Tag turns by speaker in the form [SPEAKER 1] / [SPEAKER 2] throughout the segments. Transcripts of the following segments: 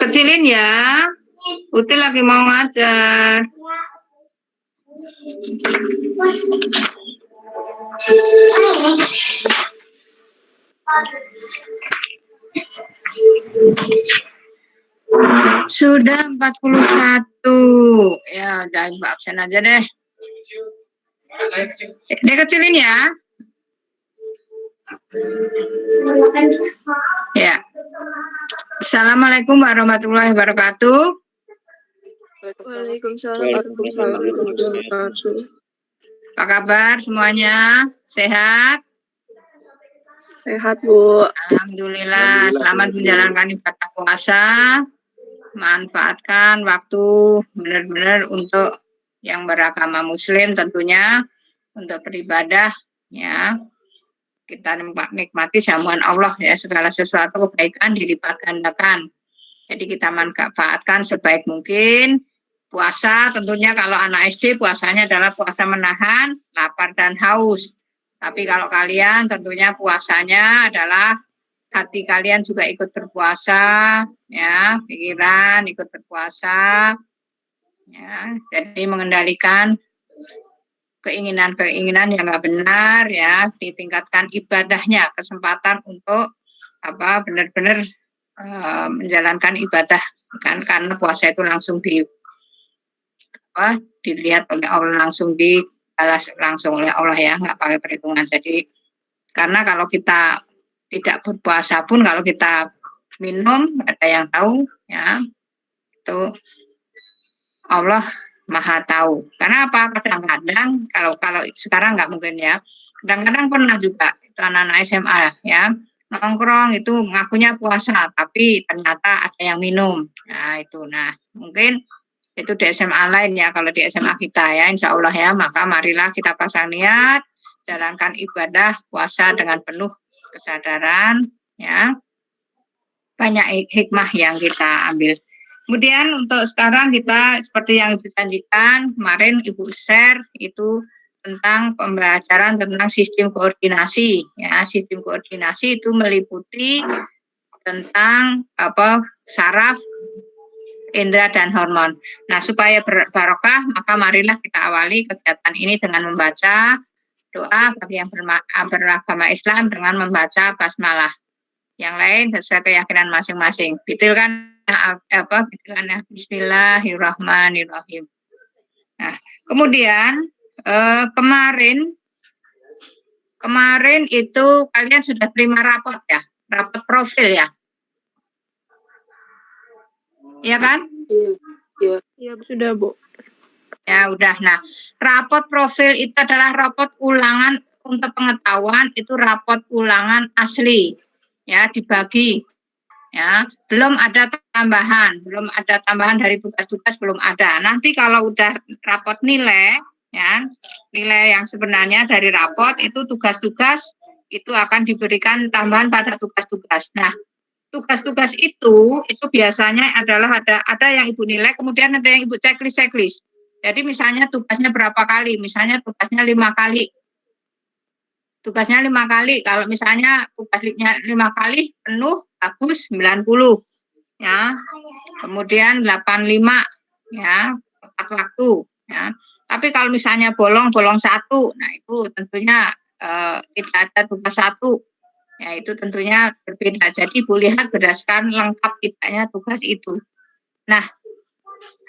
[SPEAKER 1] Kecilin ya. Uti lagi mau ngajar. Sudah 41. Ya, udah Ibu absen aja deh. Dia kecilin ya. Ya. Assalamualaikum warahmatullahi wabarakatuh.
[SPEAKER 2] Waalaikumsalam warahmatullahi wabarakatuh.
[SPEAKER 1] Apa kabar semuanya? Sehat?
[SPEAKER 2] Sehat, Bu.
[SPEAKER 1] Alhamdulillah. Selamat menjalankan ibadah puasa. Manfaatkan waktu benar-benar untuk yang beragama Muslim tentunya untuk beribadah ya. Kita nikmati jamuan Allah ya, segala sesuatu kebaikan dilipat gandakan. Jadi kita manfaatkan sebaik mungkin. Puasa tentunya kalau anak SD puasanya adalah puasa menahan lapar dan haus. Tapi kalau kalian tentunya puasanya adalah hati kalian juga ikut berpuasa, ya, pikiran ikut berpuasa, ya. Jadi mengendalikan keinginan-keinginan yang nggak benar, ya, ditingkatkan ibadahnya, kesempatan untuk apa benar-benar menjalankan ibadah kan, karena puasa itu langsung dilihat oleh Allah, langsung dibalas langsung oleh Allah ya, nggak pakai perhitungan. Jadi karena kalau kita tidak berpuasa pun kalau kita minum nggak ada yang tahu ya, itu Allah Maha tahu. Karena apa? Kadang-kadang kalau sekarang nggak mungkin ya. Kadang-kadang pernah juga itu anak-anak SMA ya, nongkrong itu ngakunya puasa tapi ternyata ada yang minum. Nah itu, nah mungkin itu di SMA lain ya. Kalau di SMA kita ya, insya Allah ya, maka marilah kita pasang niat jalankan ibadah puasa dengan penuh kesadaran ya. Banyak hikmah yang kita ambil. Kemudian untuk sekarang kita seperti yang Ibu janjikan kemarin Ibu share itu tentang pembelajaran tentang sistem koordinasi ya. Sistem koordinasi itu meliputi tentang saraf, indera dan hormon. Nah, supaya barokah maka marilah kita awali kegiatan ini dengan membaca doa bagi yang beragama Islam dengan membaca basmalah. Yang lain sesuai keyakinan masing-masing. Bitilkan bitilannya Bismillahirrahmanirrahim. Nah, kemudian kemarin itu kalian sudah terima rapot ya, rapot profil ya. Iya kan?
[SPEAKER 2] Iya, sudah, Bu.
[SPEAKER 1] Ya udah. Nah, rapot profil itu adalah rapot ulangan untuk pengetahuan, itu rapot ulangan asli. Ya, dibagi. Ya, belum ada tambahan dari tugas-tugas belum ada. Nanti kalau udah rapot nilai, ya, nilai yang sebenarnya dari rapot itu tugas-tugas itu akan diberikan tambahan pada tugas-tugas. Nah, tugas-tugas itu biasanya adalah ada yang Ibu nilai, kemudian ada yang Ibu checklist. Jadi misalnya tugasnya berapa kali? Misalnya tugasnya 5 kali. Tugasnya 5 kali. Kalau misalnya tugasnya 5 kali penuh bagus 90 ya. Kemudian 85 ya, tepat waktu ya. Tapi kalau misalnya bolong 1, nah itu tentunya tidak ada tugas 1. Ya itu tentunya berbeda. Jadi Ibu lihat berdasarkan lengkap tidaknya tugas itu. Nah,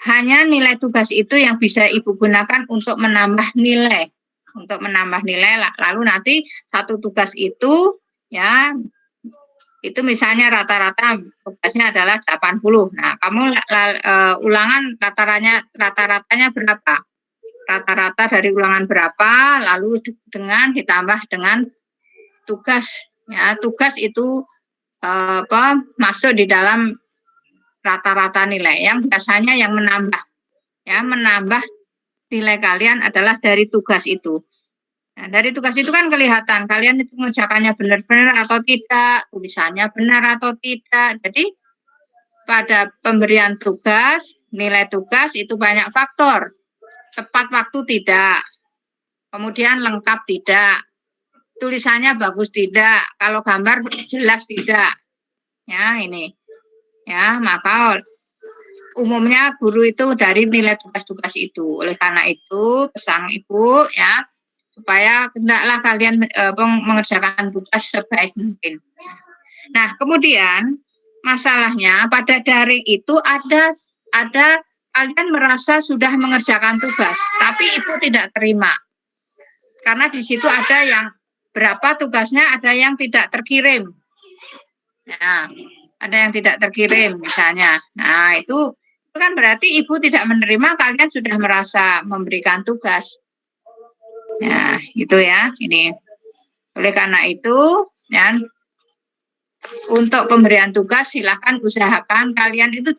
[SPEAKER 1] hanya nilai tugas itu yang bisa Ibu gunakan untuk menambah nilai. Lalu nanti satu tugas itu ya itu misalnya rata-rata tugasnya adalah 80. Nah, kamu ulangan rata-ratanya berapa? Rata-rata dari ulangan berapa lalu ditambah dengan tugas ya. Tugas itu masuk di dalam rata-rata nilai yang biasanya yang menambah nilai kalian adalah dari tugas itu. Nah, dari tugas itu kan kelihatan kalian itu mengerjakannya benar-benar atau tidak, tulisannya benar atau tidak. Jadi pada pemberian tugas, nilai tugas itu banyak faktor. Tepat waktu tidak, kemudian lengkap tidak, tulisannya bagus tidak, kalau gambar jelas tidak. Ya, ini. Ya, maka umumnya guru itu dari nilai tugas-tugas itu. Oleh karena itu, pesan Ibu ya, supaya hendaklah kalian mengerjakan tugas sebaik mungkin. Nah, kemudian masalahnya pada daring itu ada kalian merasa sudah mengerjakan tugas, tapi Ibu tidak terima. Karena di situ ada yang berapa tugasnya, ada yang tidak terkirim. Nah, ada yang tidak terkirim misalnya. Nah, itu kan berarti Ibu tidak menerima, kalian sudah merasa memberikan tugas. Nah, itu ya, ini. Oleh karena itu, ya, untuk pemberian tugas silakan usahakan kalian itu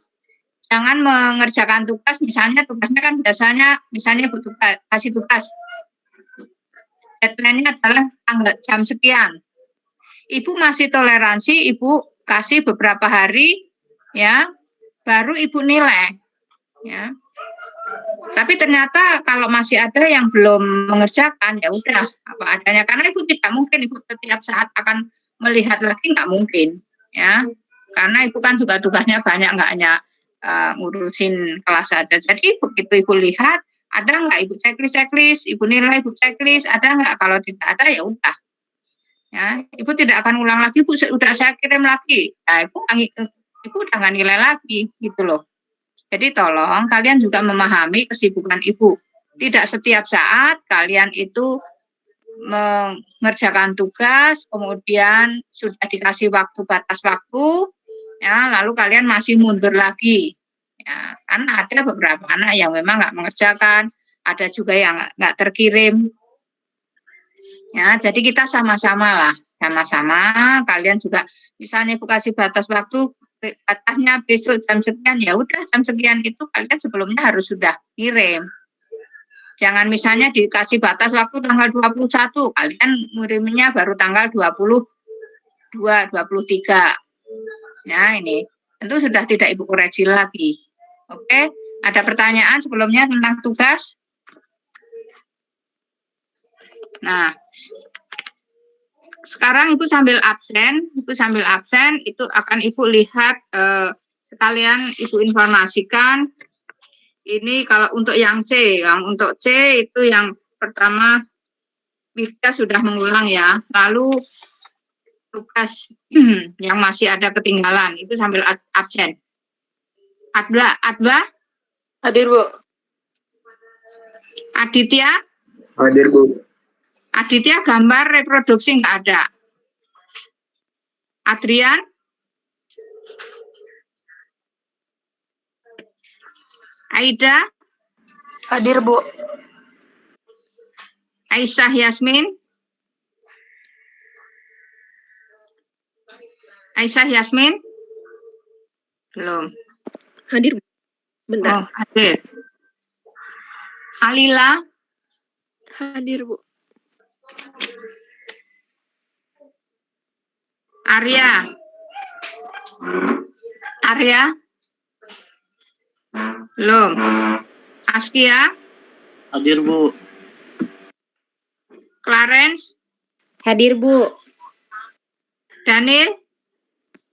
[SPEAKER 1] jangan mengerjakan tugas, misalnya tugasnya kan biasanya misalnya butuh kasih tugas. Deadline-nya adalah tanggal jam sekian. Ibu masih toleransi, Ibu kasih beberapa hari ya, baru Ibu nilai ya. Tapi ternyata kalau masih ada yang belum mengerjakan, ya udah apa adanya, karena Ibu tidak mungkin Ibu setiap saat akan melihat lagi, nggak mungkin ya, karena Ibu kan juga tugasnya banyak, nggak hanya ngurusin kelas saja. Jadi begitu Ibu lihat ada nggak, Ibu checklist, Ibu nilai, Ibu checklist ada nggak, kalau tidak ada ya udah ya, Ibu tidak akan ulang lagi, Bu sudah saya kirim lagi, ya, Ibu udah nggak nilai lagi gitu loh. Jadi tolong kalian juga memahami kesibukan Ibu. Tidak setiap saat kalian itu mengerjakan tugas, kemudian sudah dikasih waktu, batas waktu, ya, lalu kalian masih mundur lagi. Ya, karena ada beberapa anak yang memang nggak mengerjakan, ada juga yang nggak terkirim. Ya, jadi kita sama-sama lah, sama-sama. Kalian juga, misalnya Ibu kasih batas waktu, batasnya besok jam sekian, ya udah jam sekian itu kalian sebelumnya harus sudah kirim. Jangan misalnya dikasih batas waktu tanggal 21, kalian ngirimnya baru tanggal 22, 23. Nah, ini tentu sudah tidak Ibu koreksi lagi. Oke, ada pertanyaan sebelumnya tentang tugas? Nah, sekarang Ibu sambil absen, itu akan Ibu lihat sekalian Ibu informasikan. Ini kalau untuk yang C, untuk C itu yang pertama Mifta sudah mengulang ya. Lalu tugas yang masih ada ketinggalan itu sambil absen. Adba?
[SPEAKER 2] Hadir, Bu.
[SPEAKER 1] Aditya?
[SPEAKER 3] Hadir, Bu.
[SPEAKER 1] Aditya gambar reproduksi nggak ada. Adrian? Aida?
[SPEAKER 2] Hadir, Bu.
[SPEAKER 1] Aisyah Yasmin? Aisyah Yasmin? Belum.
[SPEAKER 2] Hadir, Bu. Bentar.
[SPEAKER 1] Oh, hadir. Alila?
[SPEAKER 2] Hadir, Bu.
[SPEAKER 1] Arya? Belum. Askia?
[SPEAKER 3] Hadir, Bu.
[SPEAKER 1] Clarence?
[SPEAKER 4] Hadir, Bu.
[SPEAKER 1] Daniel?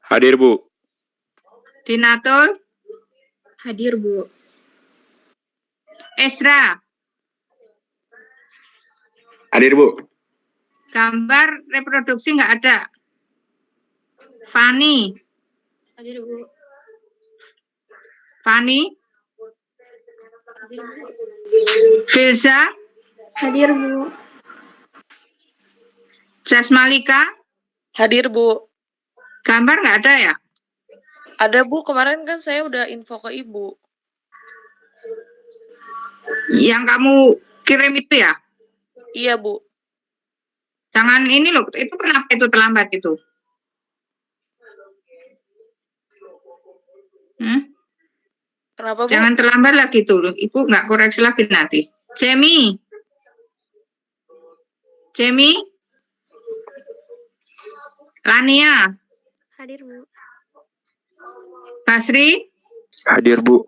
[SPEAKER 5] Hadir, Bu.
[SPEAKER 1] Dinatul?
[SPEAKER 2] Hadir, Bu.
[SPEAKER 1] Ezra?
[SPEAKER 5] Hadir, Bu.
[SPEAKER 1] Gambar reproduksi nggak ada. Fani?
[SPEAKER 2] Hadir, Bu.
[SPEAKER 1] Fani?
[SPEAKER 2] Hadir, Bu.
[SPEAKER 1] Filza?
[SPEAKER 2] Hadir, Bu.
[SPEAKER 1] Jasmalika?
[SPEAKER 6] Hadir, Bu.
[SPEAKER 1] Gambar nggak ada ya?
[SPEAKER 6] Ada, Bu. Kemarin kan saya udah info ke Ibu.
[SPEAKER 1] Yang kamu kirim itu ya?
[SPEAKER 6] Iya, Bu.
[SPEAKER 1] Jangan ini loh, itu kenapa itu terlambat itu?
[SPEAKER 6] Kenapa, Bu?
[SPEAKER 1] Jangan terlambat lagi tuh, Ibu nggak koreksi lagi nanti. Cemi? Lania?
[SPEAKER 2] Hadir, Bu.
[SPEAKER 1] Basri?
[SPEAKER 5] Hadir, Bu.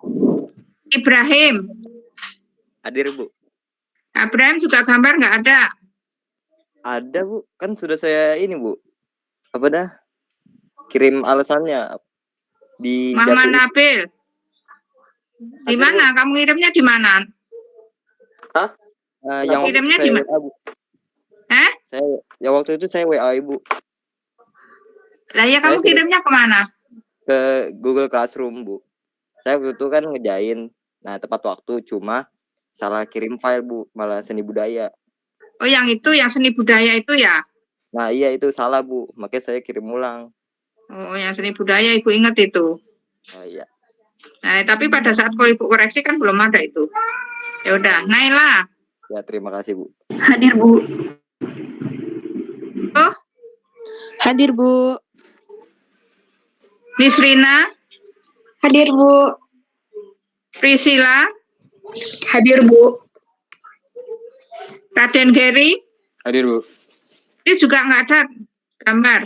[SPEAKER 1] Ibrahim?
[SPEAKER 3] Hadir, Bu.
[SPEAKER 1] Abraham juga gambar nggak ada?
[SPEAKER 3] Ada, Bu. Kan sudah saya ini, Bu. Apa dah? Kirim alasannya. Di
[SPEAKER 1] Muhammad
[SPEAKER 3] Jati-
[SPEAKER 1] Nabil. Di mana? Kamu ngirimnya di mana?
[SPEAKER 3] yang waktu
[SPEAKER 1] Kirimnya
[SPEAKER 3] itu saya
[SPEAKER 1] di
[SPEAKER 3] WA, Bu.
[SPEAKER 1] Eh?
[SPEAKER 3] Yang waktu itu saya WA Ibu
[SPEAKER 1] Lah ya kamu
[SPEAKER 3] Saya sudah-
[SPEAKER 1] kirimnya kemana?
[SPEAKER 3] ke Google Classroom, Bu. Saya waktu itu kan ngejain. Nah, tepat waktu cuma salah kirim file, Bu, malah seni budaya.
[SPEAKER 1] Oh yang itu, yang seni budaya itu ya?
[SPEAKER 3] Nah, iya itu salah, Bu. Makanya saya kirim ulang.
[SPEAKER 1] Oh yang seni budaya Ibu ingat itu.
[SPEAKER 3] Oh iya.
[SPEAKER 1] Nah, tapi pada saat kalau Ibu koreksi kan belum ada itu. Ya udah, Naila.
[SPEAKER 3] Ya, terima kasih, Bu.
[SPEAKER 2] Hadir, Bu.
[SPEAKER 1] Oh,
[SPEAKER 6] Hadir, Bu.
[SPEAKER 1] Nisrina,
[SPEAKER 2] Hadir, Bu.
[SPEAKER 1] Priscila,
[SPEAKER 2] Hadir, Bu.
[SPEAKER 1] Raden Geri.
[SPEAKER 5] Hadir, Bu.
[SPEAKER 1] Ini juga nggak ada gambar.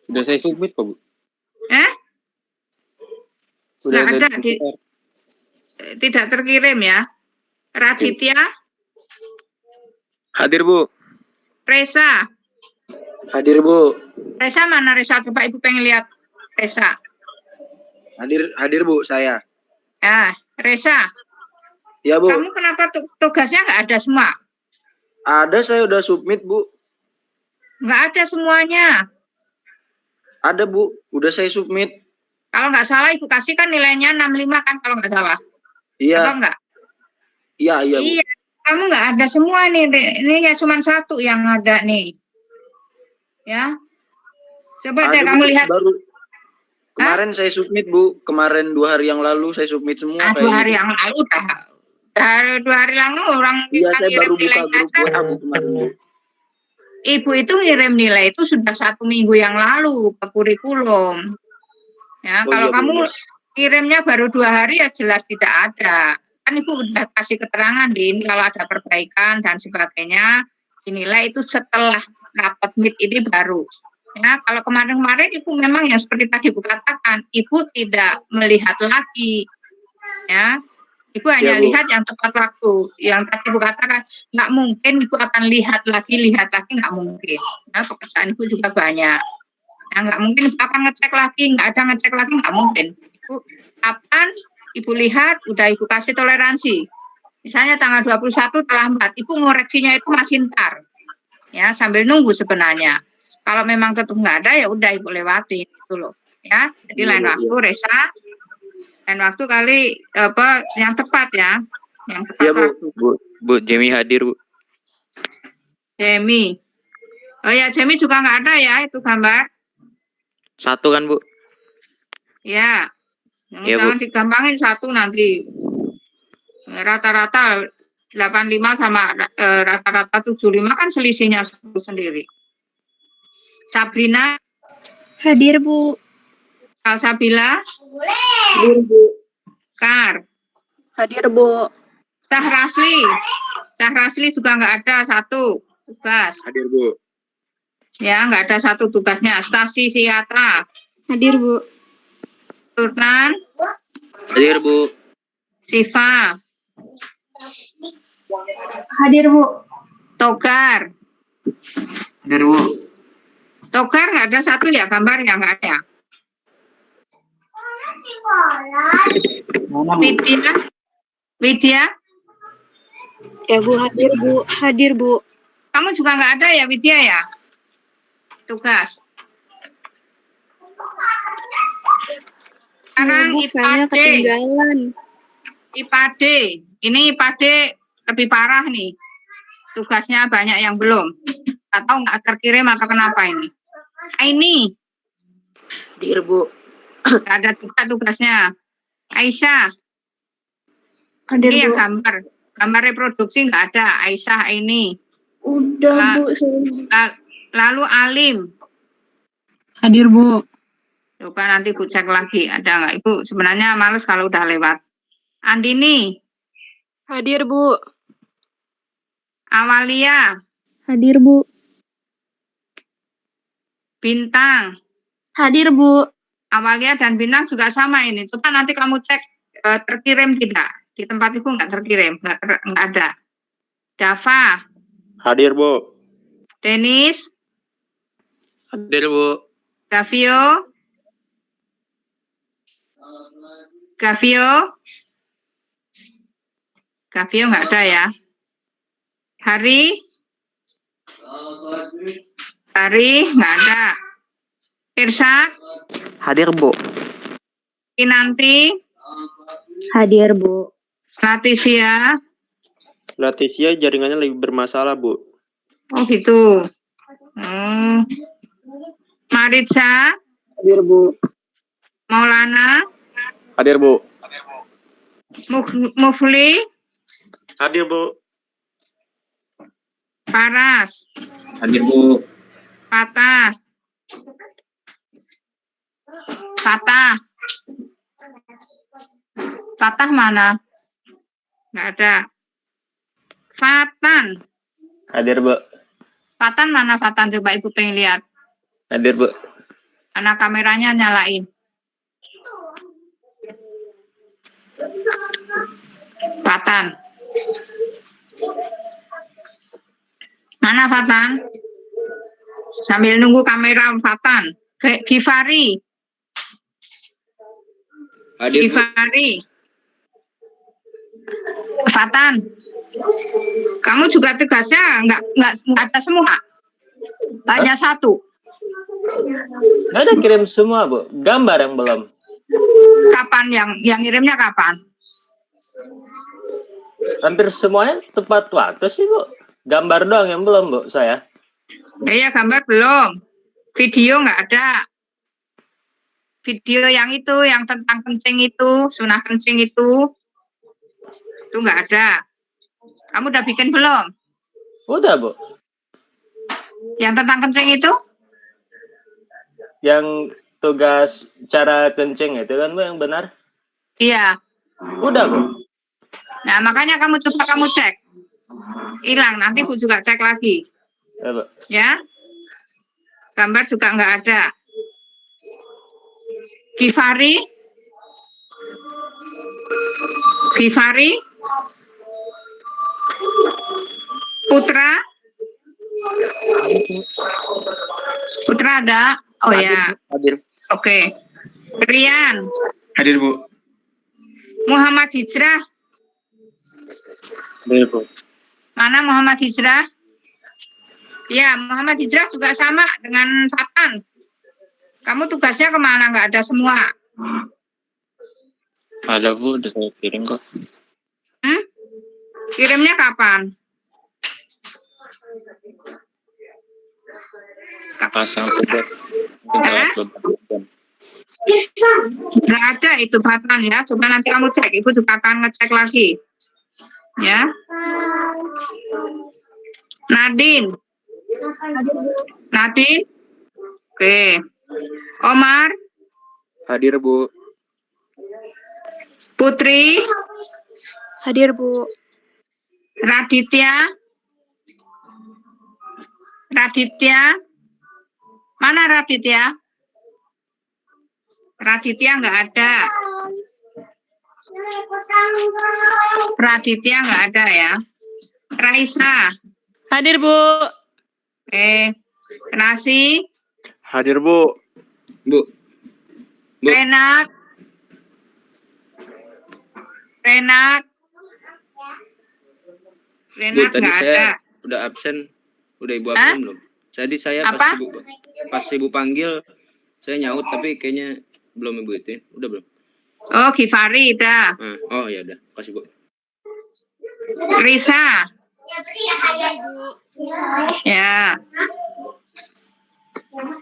[SPEAKER 5] Sudah saya submit kok, Bu.
[SPEAKER 1] Nggak
[SPEAKER 5] saya
[SPEAKER 1] ada,
[SPEAKER 5] submit.
[SPEAKER 1] tidak terkirim ya. Raditya,
[SPEAKER 5] Hadir, Bu.
[SPEAKER 1] Reza.
[SPEAKER 3] Hadir, Bu.
[SPEAKER 1] Reza mana Reza? Coba Ibu pengen lihat Reza.
[SPEAKER 3] Hadir, Bu, saya.
[SPEAKER 1] Ya, Reza.
[SPEAKER 3] Ya, Bu.
[SPEAKER 1] Kamu kenapa tugasnya nggak ada semua?
[SPEAKER 3] Ada, saya udah submit, Bu.
[SPEAKER 1] Nggak ada semuanya.
[SPEAKER 3] Ada, Bu. Udah saya submit.
[SPEAKER 1] Kalau nggak salah Ibu kasih kan nilainya 65 kan kalau nggak salah. Apa
[SPEAKER 3] Iya,
[SPEAKER 1] enggak?
[SPEAKER 3] iya, Bu.
[SPEAKER 1] Iya, kamu nggak ada semua nih. Ini ya cuma satu yang ada nih. Ya. Coba deh
[SPEAKER 3] Ada,
[SPEAKER 1] kamu
[SPEAKER 3] Bu,
[SPEAKER 1] lihat.
[SPEAKER 3] baru kemarin saya submit, Bu. Kemarin 2 hari yang lalu saya submit semua.
[SPEAKER 1] 2 hari yang lalu udah. 2 hari lalu orang
[SPEAKER 3] Iya,
[SPEAKER 1] kita
[SPEAKER 3] saya
[SPEAKER 1] ngirim
[SPEAKER 3] baru buka
[SPEAKER 1] nilai
[SPEAKER 3] grup
[SPEAKER 1] dasar.
[SPEAKER 3] WA, Bu, kemarin, Bu.
[SPEAKER 1] Ibu itu ngirim nilai itu sudah 1 minggu yang lalu ke kurikulum. Ya,
[SPEAKER 3] Oh,
[SPEAKER 1] kalau
[SPEAKER 3] iya, Bu,
[SPEAKER 1] kamu
[SPEAKER 3] iya.
[SPEAKER 1] kirimnya baru 2 hari ya jelas tidak ada. Kan Ibu udah kasih keterangan di ini kalau ada perbaikan dan sebagainya. Dinilai itu setelah rapat meet ini baru. Ya, kalau kemarin-kemarin Ibu memang yang seperti tadi Ibu katakan, Ibu tidak melihat lagi. Ya. Ibu hanya
[SPEAKER 3] Bu.
[SPEAKER 1] lihat yang tepat waktu. Yang tadi Ibu katakan, nggak mungkin Ibu akan lihat lagi, nggak mungkin. Nah, pekerjaan Ibu juga banyak. Nah, nggak mungkin Ibu akan ngecek lagi, nggak ada ngecek lagi, nggak mungkin. Ibu, kapan Ibu lihat, udah Ibu kasih toleransi. Misalnya tanggal 21 terlambat, Ibu ngoreksinya itu masih ntar. Ya, sambil nunggu sebenarnya. Kalau memang tetap nggak ada, ya udah Ibu lewati itu loh. Ya, jadi lain waktu Reza, lain waktu kali apa yang tepat ya, yang tepat
[SPEAKER 3] Iya, Bu.
[SPEAKER 1] waktu.
[SPEAKER 5] Bu, Jamie hadir, Bu.
[SPEAKER 1] Jamie, oh ya Jamie juga nggak ada ya itu gambar.
[SPEAKER 5] 1 kan, Bu?
[SPEAKER 1] Ya,
[SPEAKER 5] Iya,
[SPEAKER 1] jangan digampangin 1 nanti. Rata-rata 85 sama rata-rata 75 kan selisihnya 10 sendiri. Sabrina,
[SPEAKER 2] Hadir, Bu.
[SPEAKER 1] Salsabila,
[SPEAKER 2] Hadir, Bu.
[SPEAKER 1] Kar,
[SPEAKER 2] Hadir, Bu.
[SPEAKER 1] Sahrasli juga nggak ada 1 tugas.
[SPEAKER 5] Hadir, Bu.
[SPEAKER 1] Ya, nggak ada 1 tugasnya. Stasi Siatra,
[SPEAKER 2] Hadir, Bu.
[SPEAKER 1] Turnan,
[SPEAKER 3] Hadir, Bu.
[SPEAKER 1] Siva,
[SPEAKER 2] Hadir, Bu.
[SPEAKER 1] Togar.
[SPEAKER 3] Hadir, Bu.
[SPEAKER 1] Togar nggak ada 1 ya gambarnya, nggak ada.
[SPEAKER 3] Mana, Bu?
[SPEAKER 1] Widya,
[SPEAKER 2] Ya, Bu. Hadir, Bu. Hadir, Bu.
[SPEAKER 1] kamu juga nggak ada ya Widya ya? Tugas. Sekarang
[SPEAKER 2] Bu, filenya ketinggalan.
[SPEAKER 1] IPAD. Ini IPAD lebih parah nih. Tugasnya banyak yang belum. Atau nggak terkirim atau kenapa ini? Ini.
[SPEAKER 3] Hadir, Bu.
[SPEAKER 1] Nggak ada tugasnya. Aisyah.
[SPEAKER 2] Hadir,
[SPEAKER 1] Ini
[SPEAKER 2] Bu.
[SPEAKER 1] yang gambar reproduksi nggak ada. Aisyah ini.
[SPEAKER 2] Udah, Bu.
[SPEAKER 1] Lalu Alim.
[SPEAKER 2] Hadir, Bu.
[SPEAKER 1] Coba nanti Bu cek lagi. Ada nggak? Ibu sebenarnya males kalau udah lewat. Andini.
[SPEAKER 2] Hadir, Bu.
[SPEAKER 1] Awalia.
[SPEAKER 2] Hadir, Bu.
[SPEAKER 1] Bintang.
[SPEAKER 2] Hadir, Bu.
[SPEAKER 1] Awalia dan Bintang juga sama ini. Coba nanti kamu cek terkirim tidak. Di tempat Ibu nggak terkirim. Nggak ada. Dava.
[SPEAKER 5] Hadir, Bu.
[SPEAKER 1] Denis.
[SPEAKER 5] Hadir, Bu.
[SPEAKER 1] Davio. Gavio nggak ada ya. Hari nggak ada. Irsyad,
[SPEAKER 5] Hadir, Bu.
[SPEAKER 1] Kinanti,
[SPEAKER 2] Hadir, Bu.
[SPEAKER 1] Laticia.
[SPEAKER 4] Leticia jaringannya lagi bermasalah, Bu.
[SPEAKER 1] Oh gitu. Maritza,
[SPEAKER 2] Hadir, Bu.
[SPEAKER 1] Maulana,
[SPEAKER 4] Hadir, Bu.
[SPEAKER 1] Mufli,
[SPEAKER 4] Hadir, Bu.
[SPEAKER 1] Paras,
[SPEAKER 5] Hadir, Bu.
[SPEAKER 1] Fatah, Fatah mana? Nggak ada. Fatan
[SPEAKER 5] Hadir, Bu.
[SPEAKER 1] mana Fatan? Coba Ibu pengen lihat.
[SPEAKER 5] Hadir, Bu.
[SPEAKER 1] Karena kameranya nyalain. Fatan. Mana Fatan? Sambil nunggu kamera Fatan. Gifari.
[SPEAKER 3] Hadir, Bu.
[SPEAKER 1] Gifari. Fatan. Kamu juga tugasnya nggak ada semua. Hanya satu.
[SPEAKER 7] Nggak ada kirim semua, Bu. Gambar yang belum.
[SPEAKER 1] Kapan yang ngirimnya kapan?
[SPEAKER 7] Hampir semuanya tepat waktu sih, Bu. Gambar doang yang belum, Bu, saya.
[SPEAKER 1] Iya, gambar belum. Video nggak ada. Video yang itu, yang tentang kencing itu, sunah kencing itu nggak ada. Kamu udah bikin belum?
[SPEAKER 7] Udah, Bu.
[SPEAKER 1] Yang tentang kencing itu?
[SPEAKER 7] Yang tugas cara kencing itu kan, Bu, yang benar?
[SPEAKER 1] Iya.
[SPEAKER 7] Udah, Bu.
[SPEAKER 1] Nah, makanya kamu cek. Hilang, nanti Bu juga cek lagi.
[SPEAKER 7] Ya, Bu.
[SPEAKER 1] Ya. Gambar juga nggak ada. Gifari? Putra ada? Oh ya.
[SPEAKER 5] Hadir.
[SPEAKER 1] Oke. Rian.
[SPEAKER 5] Hadir, Bu.
[SPEAKER 1] Muhammad Hijrah.
[SPEAKER 5] Hadir, Bu.
[SPEAKER 1] Mana Muhammad Hijrah? Ya, Muhammad Hijrah juga sama dengan Fatan. Kamu tugasnya kemana? Nggak ada semua.
[SPEAKER 5] Ada, Bu. Udah saya kirim kok.
[SPEAKER 1] Kirimnya kapan?
[SPEAKER 5] Pasang tugas.
[SPEAKER 1] Nggak ada itu Fatan ya. Coba nanti kamu cek. Ibu juga akan ngecek lagi. Ya. Nadine. Oke. Omar.
[SPEAKER 5] Hadir, Bu.
[SPEAKER 1] Putri.
[SPEAKER 2] Hadir, Bu.
[SPEAKER 1] Raditya. Mana Raditya? Raditya nggak ada. Raditya nggak ada ya. Raisa.
[SPEAKER 6] Hadir, Bu.
[SPEAKER 1] Oke. Nasi.
[SPEAKER 4] Hadir, Bu.
[SPEAKER 3] Bu.
[SPEAKER 1] Renat.
[SPEAKER 3] Bu,
[SPEAKER 1] Renat
[SPEAKER 3] tadi
[SPEAKER 1] nggak
[SPEAKER 3] saya
[SPEAKER 1] ada.
[SPEAKER 3] udah absen. Udah Ibu absen belum? Tadi saya
[SPEAKER 1] Apa?
[SPEAKER 3] pas Ibu panggil, saya nyaut tapi kayaknya belum Ibu itu. Udah belum?
[SPEAKER 1] Oh, Gifari udah.
[SPEAKER 3] Nah, oh ya udah, kasih Bu.
[SPEAKER 1] Risa. Ya.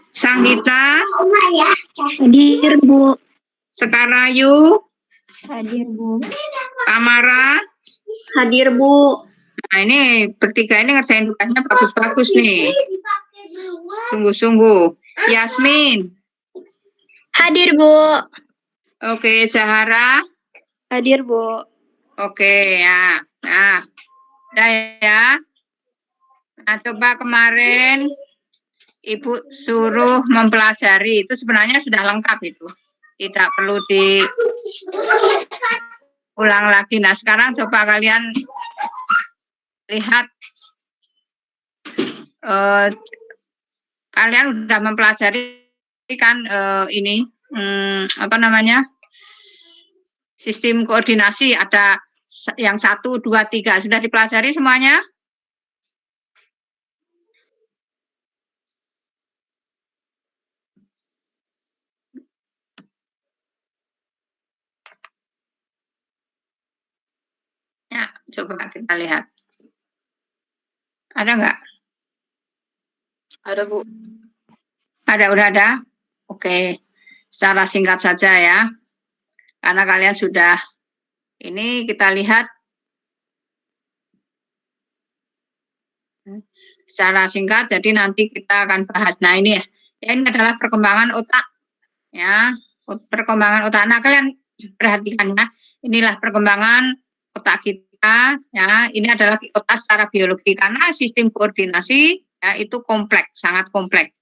[SPEAKER 1] Sanggita.
[SPEAKER 2] Hadir, Bu.
[SPEAKER 1] Sekarayu.
[SPEAKER 2] Hadir, Bu.
[SPEAKER 1] Tamara.
[SPEAKER 2] Hadir, Bu.
[SPEAKER 1] Nah, ini bertiga ini ngerjain tugasnya bagus-bagus nih. Sungguh-sungguh. Yasmin.
[SPEAKER 2] Hadir, Bu.
[SPEAKER 1] Oke, Zahara.
[SPEAKER 2] Hadir, Bu.
[SPEAKER 1] Oke, ya. Nah, udah ya. Nah, coba kemarin Ibu suruh mempelajari. Itu sebenarnya sudah lengkap itu. Tidak perlu diulang lagi. Nah, sekarang coba kalian lihat. Kalian sudah mempelajari kan ini, apa namanya? Sistem koordinasi ada yang 1, 2, 3. Sudah dipelajari semuanya? Ya, coba kita lihat. Ada nggak?
[SPEAKER 6] Ada, Bu.
[SPEAKER 1] Udah ada? Oke. Secara singkat saja ya. Karena kalian sudah, ini kita lihat secara singkat, jadi nanti kita akan bahas. Nah ini ya, ini adalah perkembangan otak. Ya, perkembangan otak. Nah kalian perhatikan ya, inilah perkembangan otak kita. Ya, ini adalah otak secara biologi. Karena sistem koordinasi ya itu kompleks, sangat kompleks.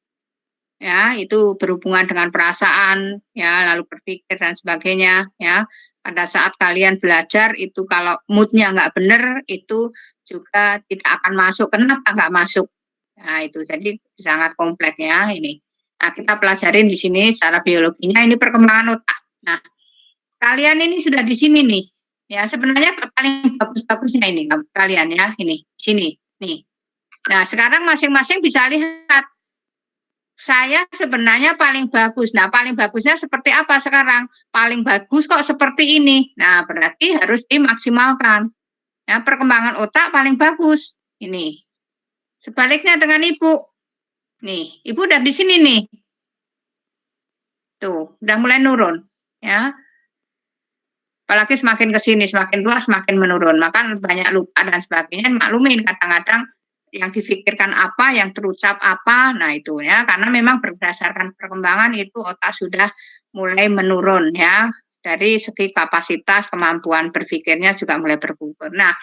[SPEAKER 1] Ya, itu berhubungan dengan perasaan, ya, lalu berpikir dan sebagainya, ya. Pada saat kalian belajar itu kalau moodnya nggak benar, itu juga tidak akan masuk. Kenapa nggak masuk? Nah, itu jadi sangat kompleks ya ini. Nah, kita pelajarin di sini secara biologinya, ini perkembangan otak. Nah, kalian ini sudah di sini nih. Ya, sebenarnya paling bagus-bagusnya ini kalian ya, ini, sini, nih. Nah, sekarang masing-masing bisa lihat. Saya sebenarnya paling bagus. Nah, paling bagusnya seperti apa sekarang? Paling bagus kok seperti ini. Nah, berarti harus dimaksimalkan. Ya, perkembangan otak paling bagus. Ini. Sebaliknya dengan Ibu. Nih, Ibu udah di sini nih. Tuh, udah mulai nurun. Ya. Apalagi semakin ke sini, semakin tua semakin menurun. Maka banyak lupa dan sebagainya. Maklumin kadang-kadang yang difikirkan apa, yang terucap apa, nah itu ya, karena memang berdasarkan perkembangan itu otak sudah mulai menurun ya, dari segi kapasitas, kemampuan berpikirnya juga mulai bergugur. Nah,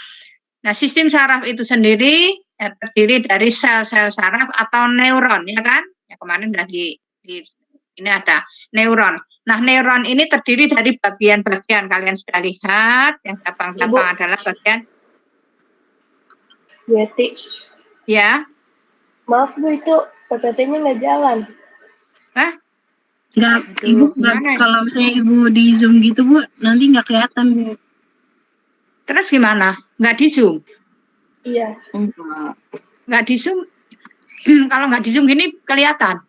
[SPEAKER 1] sistem saraf itu sendiri ya, terdiri dari sel-sel saraf atau neuron, ya kan? Ya kemarin sudah ini ada neuron. Nah, neuron ini terdiri dari bagian-bagian, kalian sudah lihat, yang cabang-cabang adalah bagian.
[SPEAKER 8] Berarti.
[SPEAKER 1] Ya.
[SPEAKER 8] Maaf Bu, itu PPT-nya nggak jalan.
[SPEAKER 1] Hah?
[SPEAKER 2] Nggak, Ibu nggak, kalau misalnya Ibu di Zoom gitu Bu, nanti nggak kelihatan Bu.
[SPEAKER 1] Terus gimana? Nggak di Zoom?
[SPEAKER 8] Iya.
[SPEAKER 1] Nggak di Zoom? Kalau nggak di Zoom gini kelihatan?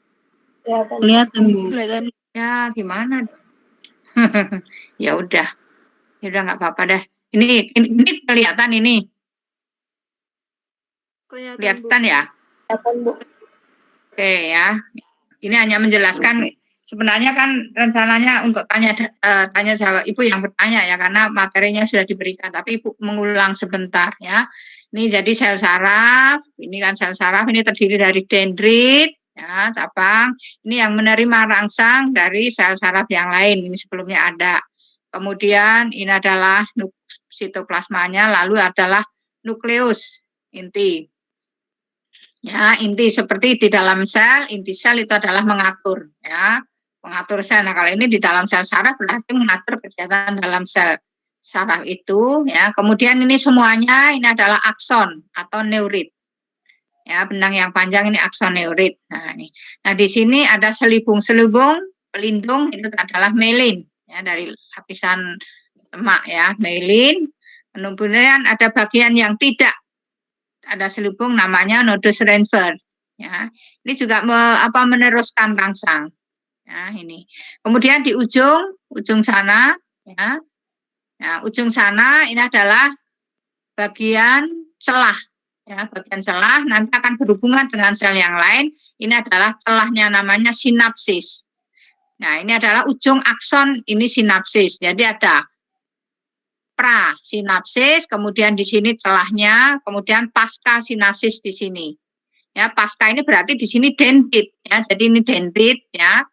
[SPEAKER 2] Kelihatan Bu.
[SPEAKER 8] Kelihatan.
[SPEAKER 1] Ya gimana? Ya udah nggak apa-apa deh. Ini kelihatan ini. Kelihatan ya?
[SPEAKER 8] Kelihatan Bu.
[SPEAKER 1] Oke ya. Ini hanya menjelaskan. Sebenarnya kan rencananya untuk tanya jawab Ibu yang bertanya ya, karena materinya sudah diberikan. Tapi Ibu mengulang sebentar ya. Ini jadi sel saraf. Ini kan sel saraf. Ini terdiri dari dendrit ya, cabang. Ini yang menerima rangsang dari sel saraf yang lain. Ini sebelumnya ada. Kemudian ini adalah sitoplasmanya, lalu adalah nukleus inti. Ya, inti seperti di dalam sel, inti sel itu adalah mengatur ya, mengatur sel. Nah, kalau ini di dalam sel saraf berarti mengatur kegiatan dalam sel saraf itu ya. Kemudian ini semuanya ini adalah akson atau neurit. Ya, benang yang panjang ini akson neurit. Nah, ini. Nah, di sini ada selubung-selubung pelindung, itu adalah myelin ya, dari lapisan lemak ya, myelin. Kemudian ada bagian yang tidak ada selubung namanya nodus Reinfeldt ya. Ini juga meneruskan rangsang ya, ini. Kemudian di ujung sana ya. Nah, ujung sana ini adalah bagian celah ya, bagian celah nanti akan berhubungan dengan sel yang lain. Ini adalah celahnya namanya sinapsis. Nah, ini adalah ujung akson, ini sinapsis. Jadi ada prasinapsis, kemudian di sini celahnya, kemudian pasca sinapsis di sini. Ya, pasca ini berarti di sini dendrit ya. Jadi ini dendrit ya.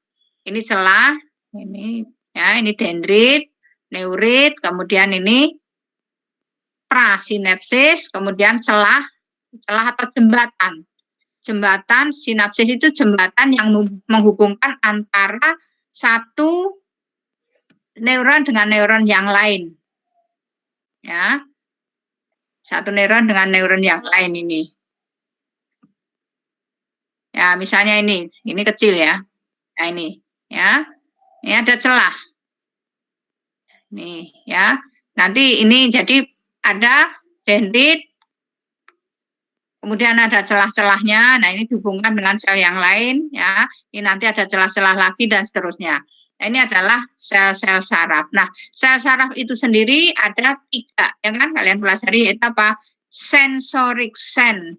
[SPEAKER 1] Ini celah, ini ya, ini dendrit, neurit, kemudian ini prasinapsis, kemudian celah atau jembatan. Jembatan sinapsis itu jembatan yang menghubungkan antara satu neuron dengan neuron yang lain. Ya, satu neuron dengan neuron yang lain ini. Ya, misalnya ini kecil ya. Nah ini, ya, ini ada celah. Nih ya. Nanti ini jadi ada dendrit, kemudian ada celah-celahnya. Nah, ini dihubungkan dengan sel yang lain ya. Ini nanti ada celah-celah lagi dan seterusnya. Nah, ini adalah sel-sel saraf. Nah, sel saraf itu sendiri ada 3, ya kan? Kalian pelajari yaitu apa? Sensorik sen.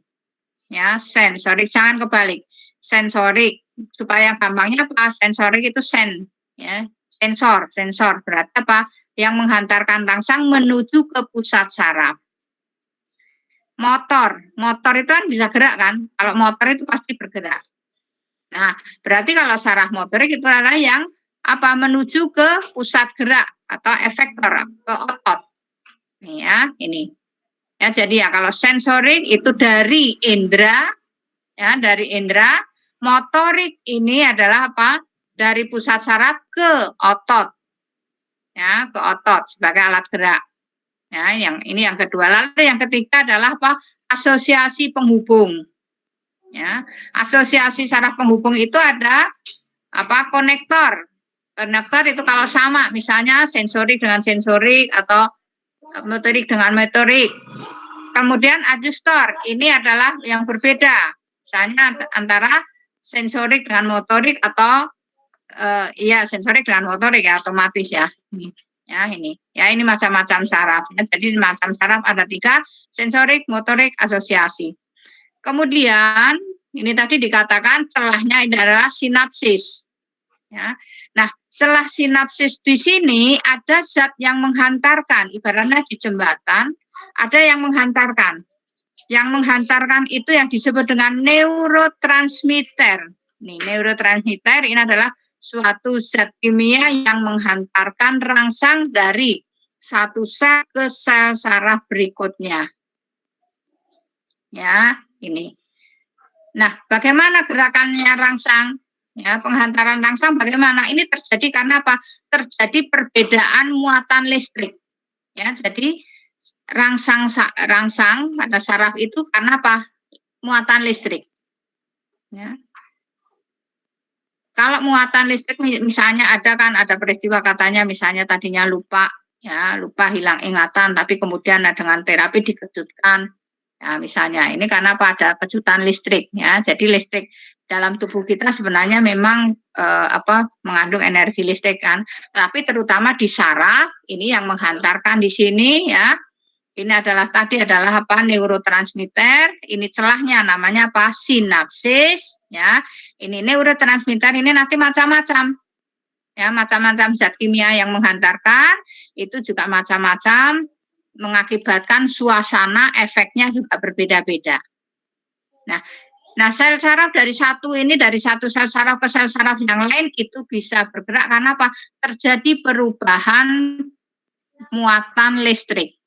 [SPEAKER 1] Ya, sensorik, jangan kebalik. Sensorik, supaya gampangnya apa? Sensorik itu sen, ya. Sensor berarti apa? Yang menghantarkan rangsang menuju ke pusat saraf. Motor itu kan bisa gerak kan? Kalau motor itu pasti bergerak. Nah, berarti kalau saraf motorik itu adalah yang apa? Menuju ke pusat gerak atau efektor, ke otot. Nih ya, ini. Ya, jadi ya kalau sensorik itu dari indera, ya dari indera. Motorik ini adalah apa? Dari pusat saraf ke otot, ya ke otot sebagai alat gerak. Ya, ini yang kedua. Lalu yang ketiga adalah apa? Asosiasi penghubung. Ya, asosiasi saraf penghubung itu ada apa? Konektor. Konektor itu kalau sama, misalnya sensorik dengan sensorik atau motorik dengan motorik. Kemudian adjustor, ini adalah yang berbeda. Misalnya antara sensorik dengan motorik atau sensorik dengan motorik ya, otomatis ya. Ini macam-macam saraf. Ya. Jadi macam saraf ada 3, sensorik, motorik, asosiasi. Kemudian ini tadi dikatakan celahnya adalah sinapsis. Ya. Nah, celah sinapsis di sini ada zat yang menghantarkan, ibaratnya di jembatan ada yang menghantarkan. Yang menghantarkan itu yang disebut dengan neurotransmitter. Nih, neurotransmitter ini adalah suatu zat kimia yang menghantarkan rangsang dari satu sel ke sel saraf berikutnya. Ya, ini. Nah, bagaimana gerakannya rangsang? Ya, penghantaran rangsang bagaimana? Ini terjadi karena apa? Terjadi perbedaan muatan listrik. Ya, jadi rangsang pada saraf itu karena apa? Muatan listrik. Ya. Kalau muatan listrik misalnya ada peristiwa katanya misalnya tadinya lupa hilang ingatan, tapi kemudian dengan terapi dikejutkan. Ya, misalnya ini karena apa? Ada kejutan listrik. Ya, jadi listrik dalam tubuh kita sebenarnya memang mengandung energi listrik kan, tapi terutama di saraf ini yang menghantarkan di sini ya. Ini adalah neurotransmitter. Ini celahnya namanya apa? Sinapsis ya. Ini neurotransmitter ini nanti macam-macam. Ya, macam-macam zat kimia yang menghantarkan itu juga macam-macam, mengakibatkan suasana efeknya juga berbeda-beda. Nah, sel saraf dari satu sel saraf ke sel saraf yang lain itu bisa bergerak karena apa? Terjadi perubahan muatan listrik.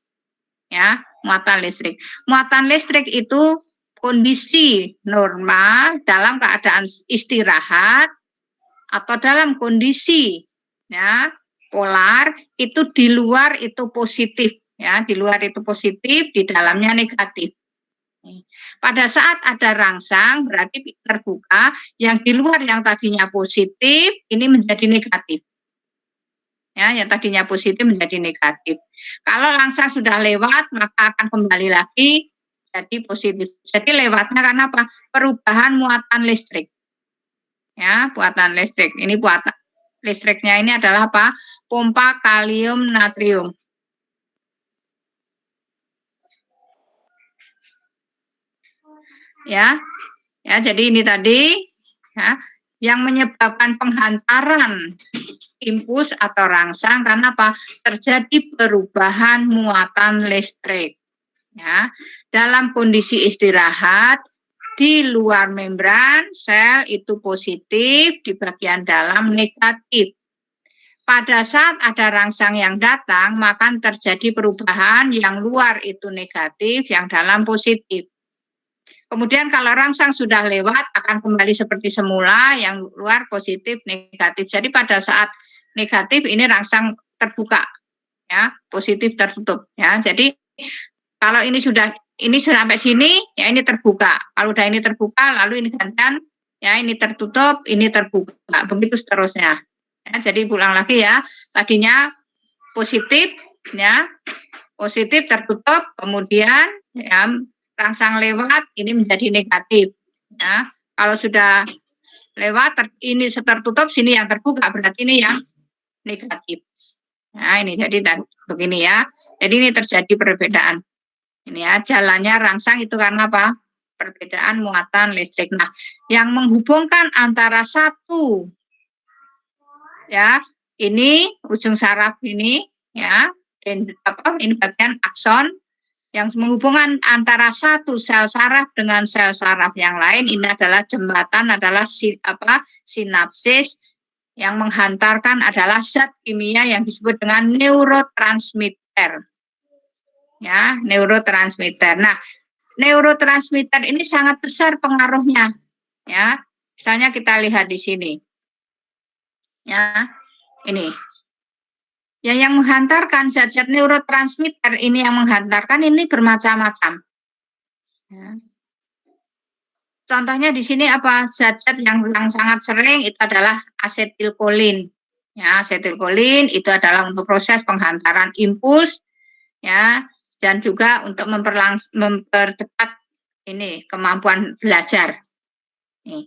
[SPEAKER 1] Ya, muatan listrik. Muatan listrik itu kondisi normal dalam keadaan istirahat atau dalam kondisi ya polar itu di luar itu positif ya, di luar itu positif, di dalamnya negatif. Pada saat ada rangsang berarti terbuka, yang di luar yang tadinya positif ini menjadi negatif. Ya, yang tadinya positif menjadi negatif. Kalau rangsang sudah lewat maka akan kembali lagi jadi positif. Jadi lewatnya karena apa? Perubahan muatan listrik. Ya, muatan listrik. Ini muatan listriknya ini adalah apa? Pompa kalium natrium. Ya, jadi ini tadi ya, yang menyebabkan penghantaran impuls atau rangsang karena apa? Terjadi perubahan muatan listrik. Ya, dalam kondisi istirahat di luar membran sel itu positif, di bagian dalam negatif. Pada saat ada rangsang yang datang, maka terjadi perubahan yang luar itu negatif, yang dalam positif. Kemudian kalau rangsang sudah lewat akan kembali seperti semula, yang luar positif, negatif. Jadi pada saat negatif ini rangsang terbuka, ya positif tertutup, ya. Jadi kalau ini sampai sini, ya ini terbuka. Kalau udah ini terbuka, lalu ini gantian, ya ini tertutup, ini terbuka, begitu seterusnya. Ya, jadi ulang lagi ya, tadinya positif, ya, positif tertutup, kemudian ya, rangsang lewat ini menjadi negatif. Ya, kalau sudah lewat ini tertutup, sini yang terbuka, berarti ini yang negatif. Nah, ini jadi begini ya. Jadi ini terjadi perbedaan. Ini ya, jalannya rangsang itu karena apa? Perbedaan muatan listrik. Nah, yang menghubungkan antara satu ya, ini ujung saraf ini ya, dan ini bagian akson yang menghubungkan antara satu sel saraf dengan sel saraf yang lain, ini adalah jembatan, adalah sinapsis, yang menghantarkan adalah zat kimia yang disebut dengan neurotransmitter. Ya, neurotransmitter. Nah, neurotransmitter ini sangat besar pengaruhnya. Ya, misalnya kita lihat di sini. Ya, ini. Ya, yang menghantarkan zat-zat neurotransmitter ini yang menghantarkan ini bermacam-macam. Ya. Contohnya di sini apa? Zat-zat yang sangat sering itu adalah asetilkolin. Ya, asetilkolin itu adalah untuk proses penghantaran impuls, ya, dan juga untuk mempercepat ini kemampuan belajar. Nih.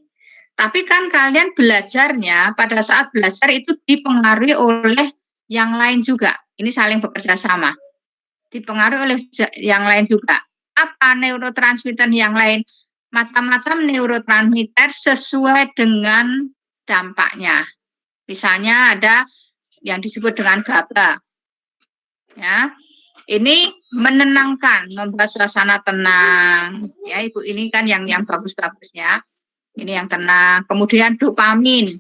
[SPEAKER 1] Tapi kan kalian belajarnya pada saat belajar itu dipengaruhi oleh yang lain juga. Ini saling bekerja sama. Dipengaruhi oleh yang lain juga. Apa neurotransmitter yang lain? Macam-macam neurotransmitter sesuai dengan dampaknya. Misalnya ada yang disebut dengan GABA. Ya. Ini menenangkan, membuat suasana tenang. Ya, Ibu, ini kan yang bagus-bagus ya. Ini yang tenang. Kemudian dopamin.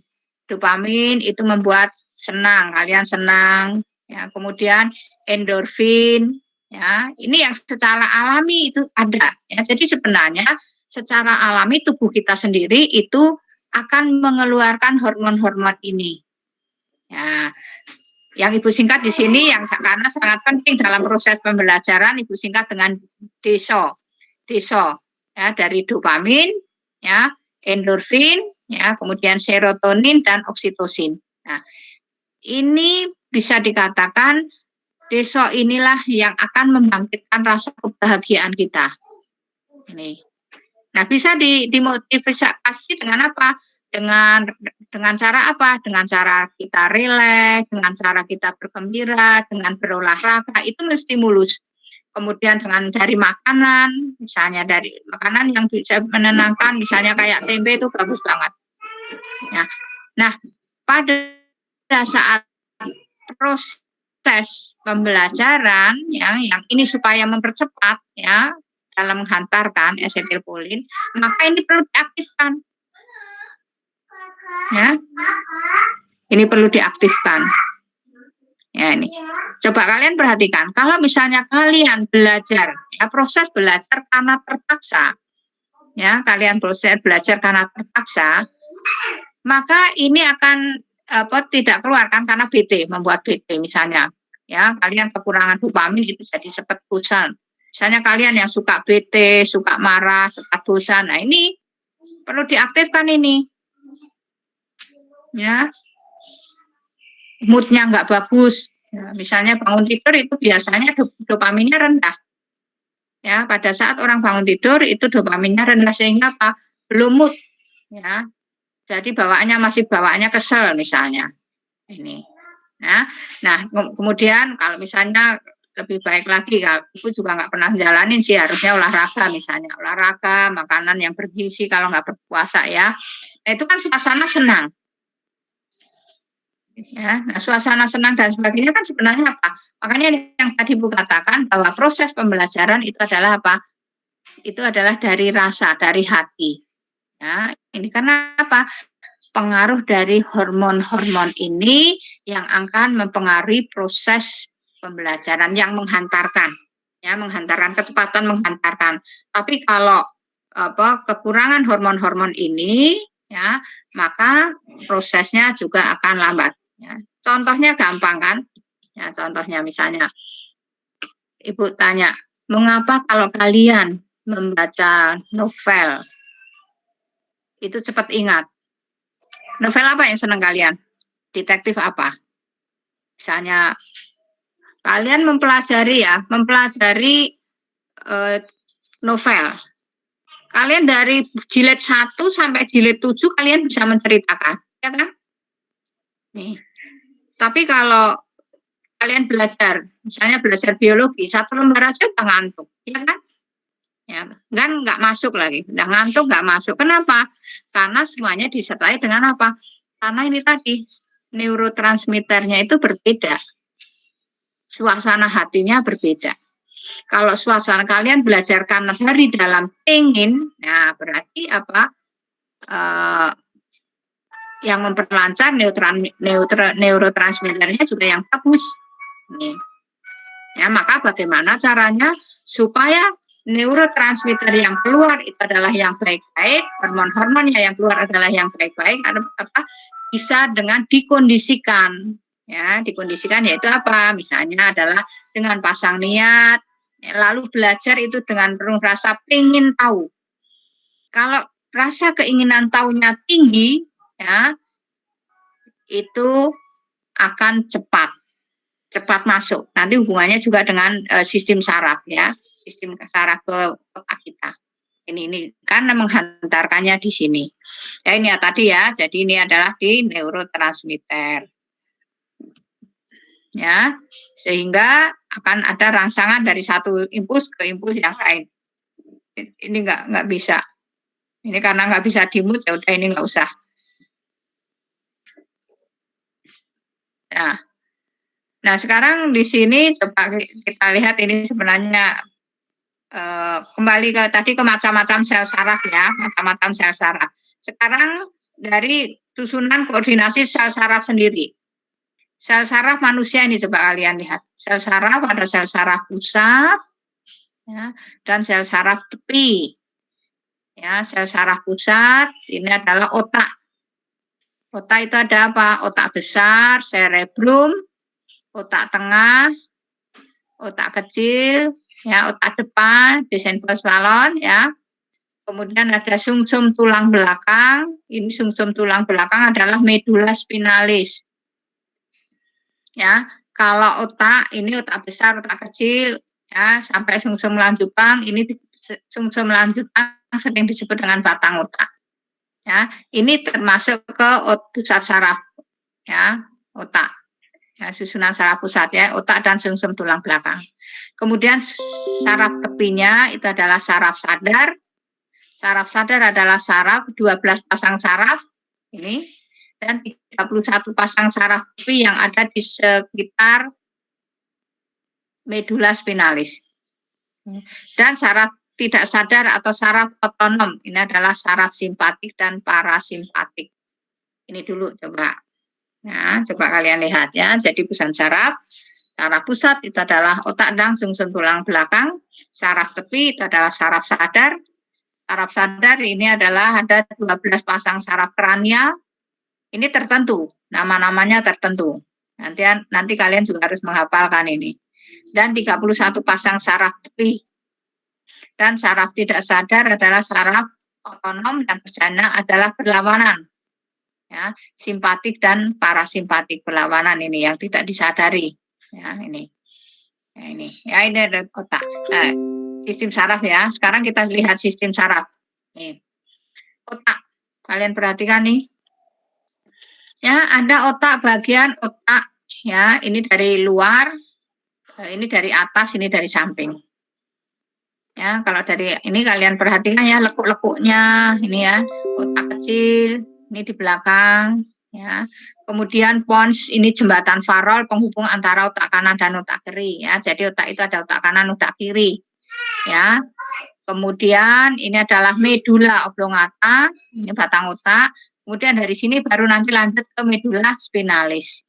[SPEAKER 1] Dopamin itu membuat senang, kalian senang. Ya, kemudian endorfin. Ya, ini yang secara alami itu ada. Ya, jadi sebenarnya secara alami tubuh kita sendiri itu akan mengeluarkan hormon-hormon ini. Ya, yang Ibu singkat di sini yang karena sangat penting dalam proses pembelajaran, Ibu singkat dengan DESO. DESO ya, dari dopamin, ya, endorfin, ya, kemudian serotonin dan oksitosin. Nah, ini bisa dikatakan DESO inilah yang akan membangkitkan rasa kebahagiaan kita. Ini. Nah, bisa dimotivasi dengan apa? Dengan cara apa? Dengan cara kita rileks, dengan cara kita bergembira, dengan berolahraga, itu menstimulus. Kemudian dengan dari makanan, misalnya dari makanan yang bisa menenangkan, misalnya kayak tempe itu bagus banget. Ya. Nah, pada saat proses pembelajaran yang ini supaya mempercepat ya dalam menghantarkan asetilkolin, maka ini perlu diaktifkan. Ya, ini perlu diaktifkan. Ya, ini. Coba kalian perhatikan, kalau misalnya kalian belajar, ya proses belajar karena terpaksa, ya kalian proses belajar karena terpaksa, maka ini akan tidak keluar kan karena BT, membuat BT misalnya, ya kalian kekurangan dopamin itu jadi cepat bosan. Misalnya kalian yang suka BT, suka marah, suka bosan, nah ini perlu diaktifkan ini. Ya, moodnya nggak bagus, ya, misalnya bangun tidur itu biasanya dopaminnya rendah. Ya, pada saat orang bangun tidur itu dopaminnya rendah sehingga apa? Belum mood. Ya, jadi bawaannya kesel misalnya. Ini. Nah, kemudian kalau misalnya lebih baik lagi, kalau Ibu juga nggak pernah jalanin sih, harusnya olahraga misalnya, olahraga, makanan yang bergizi kalau nggak berpuasa ya. Nah, itu kan suasana senang. Ya, nah, suasana senang dan sebagainya kan sebenarnya apa? Makanya yang tadi Bu katakan bahwa proses pembelajaran itu adalah apa? Itu adalah dari rasa, dari hati. Ya, ini karena apa? Pengaruh dari hormon-hormon ini yang akan mempengaruhi proses pembelajaran yang menghantarkan, ya, menghantarkan, kecepatan menghantarkan. Tapi kalau kekurangan hormon-hormon ini, ya, maka prosesnya juga akan lambat. Ya. Contohnya gampang kan? Ya, contohnya misalnya Ibu tanya, mengapa kalau kalian membaca novel itu cepat ingat? Novel apa yang senang kalian? Detektif apa? Misalnya Kalian mempelajari novel. Kalian dari jilid 1 sampai jilid 7 kalian bisa menceritakan, ya kan? Nih. Tapi kalau kalian belajar, misalnya belajar biologi, 1 lembar aja udah ngantuk, ya kan? Ya, kan nggak masuk lagi, udah ngantuk nggak masuk. Kenapa? Karena semuanya disertai dengan apa? Karena ini tadi neurotransmitternya itu berbeda, suasana hatinya berbeda. Kalau suasana kalian belajar karena dari dalam pengen, nah berarti apa? Yang memperlancar neurotransmitternya juga yang bagus. Nih. Ya, maka bagaimana caranya supaya neurotransmitter yang keluar itu adalah yang baik-baik, hormon-hormonnya yang keluar adalah yang baik-baik, apa bisa dengan dikondisikan, ya dikondisikan yaitu apa? Misalnya adalah dengan pasang niat, lalu belajar itu dengan penuh rasa pengen tahu. Kalau rasa keinginan tahunya tinggi, ya itu akan cepat masuk. Nanti hubungannya juga dengan sistem saraf, ya. Sistem saraf ke otak kita. Ini kan menghantarkannya di sini. Ya ini ya tadi ya. Jadi ini adalah di neurotransmitter. Ya, sehingga akan ada rangsangan dari satu impuls ke impuls yang lain. Ini nggak bisa. Ini karena nggak bisa di-mute, ya udah ini nggak usah. Nah, sekarang di sini coba kita lihat ini sebenarnya kembali ke tadi ke macam-macam sel saraf ya, macam-macam sel saraf. Sekarang dari susunan koordinasi sel saraf sendiri. Sel saraf manusia ini coba kalian lihat. Sel saraf ada sel saraf pusat ya, dan sel saraf tepi. Ya, sel saraf pusat ini adalah otak. Otak itu ada apa? Otak besar, cerebrum, otak tengah, otak kecil, ya, otak depan, desencephalon, ya. Kemudian ada sumsum tulang belakang. Ini sumsum tulang belakang adalah medula spinalis. Ya, kalau otak ini otak besar, otak kecil, ya, sampai sumsum lanjutan, ini sumsum lanjutan sering disebut dengan batang otak. Ya, ini termasuk ke pusat saraf, ya, otak. Ya, susunan saraf pusat ya, otak dan sumsum tulang belakang. Kemudian saraf tepinya itu adalah saraf sadar. Saraf sadar adalah saraf 12 pasang saraf ini dan 31 pasang saraf tepi yang ada di sekitar medula spinalis. Dan saraf tidak sadar atau saraf otonom ini adalah saraf simpatik dan parasimpatik. Ini dulu coba. Nah, coba kalian lihat ya. Jadi pusat saraf pusat itu adalah otak dan sumsum tulang belakang. Saraf tepi itu adalah saraf sadar. Saraf sadar ini adalah ada 12 pasang saraf kranial. Ini tertentu, nama-namanya tertentu. Nanti kalian juga harus menghafalkan ini. Dan 31 pasang saraf tepi. Dan saraf tidak sadar adalah saraf otonom dan kerjanya adalah berlawanan. Ya, simpatik dan parasimpatik berlawanan ini yang tidak disadari. Ya, ini. Ya, ini ada otak. Sistem saraf ya. Sekarang kita lihat sistem saraf. Nih. Otak. Kalian perhatikan nih. Ya, ada otak bagian otak ya, ini dari luar, ini dari atas, ini dari samping. Ya, kalau dari ini kalian perhatikan ya lekuk-lekuknya, ini ya, otak kecil, ini di belakang, ya. Kemudian pons, ini jembatan farol penghubung antara otak kanan dan otak kiri, ya. Jadi otak itu ada otak kanan, otak kiri, ya. Kemudian ini adalah medula oblongata, ini batang otak. Kemudian dari sini baru nanti lanjut ke medula spinalis.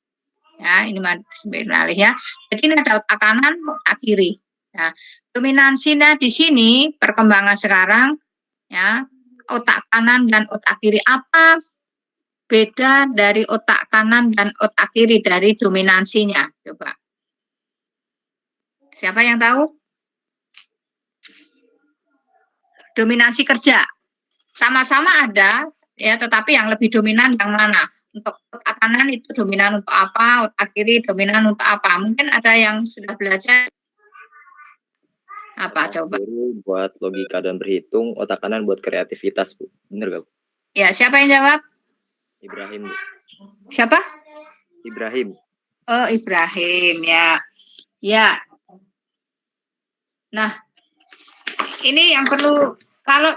[SPEAKER 1] Ya, ini spinalis ya. Jadi ini ada otak kanan, otak kiri. Nah, dominansinya di sini perkembangan sekarang ya, otak kanan dan otak kiri. Apa beda dari otak kanan dan otak kiri dari dominansinya? Coba. Siapa yang tahu? Dominansi kerja. Sama-sama ada ya, tetapi yang lebih dominan yang mana? untuk otak kanan itu dominan untuk apa, otak kiri dominan untuk apa. Mungkin ada yang sudah belajar apa coba?
[SPEAKER 3] Kiri buat logika dan berhitung, otak kanan buat kreativitas, Bu. Bener gak, Bu?
[SPEAKER 1] Ya, siapa yang jawab?
[SPEAKER 3] Ibrahim, Bu.
[SPEAKER 1] Siapa?
[SPEAKER 3] Ibrahim.
[SPEAKER 1] Oh, Ibrahim, ya. Ya. Nah, ini yang perlu, kalau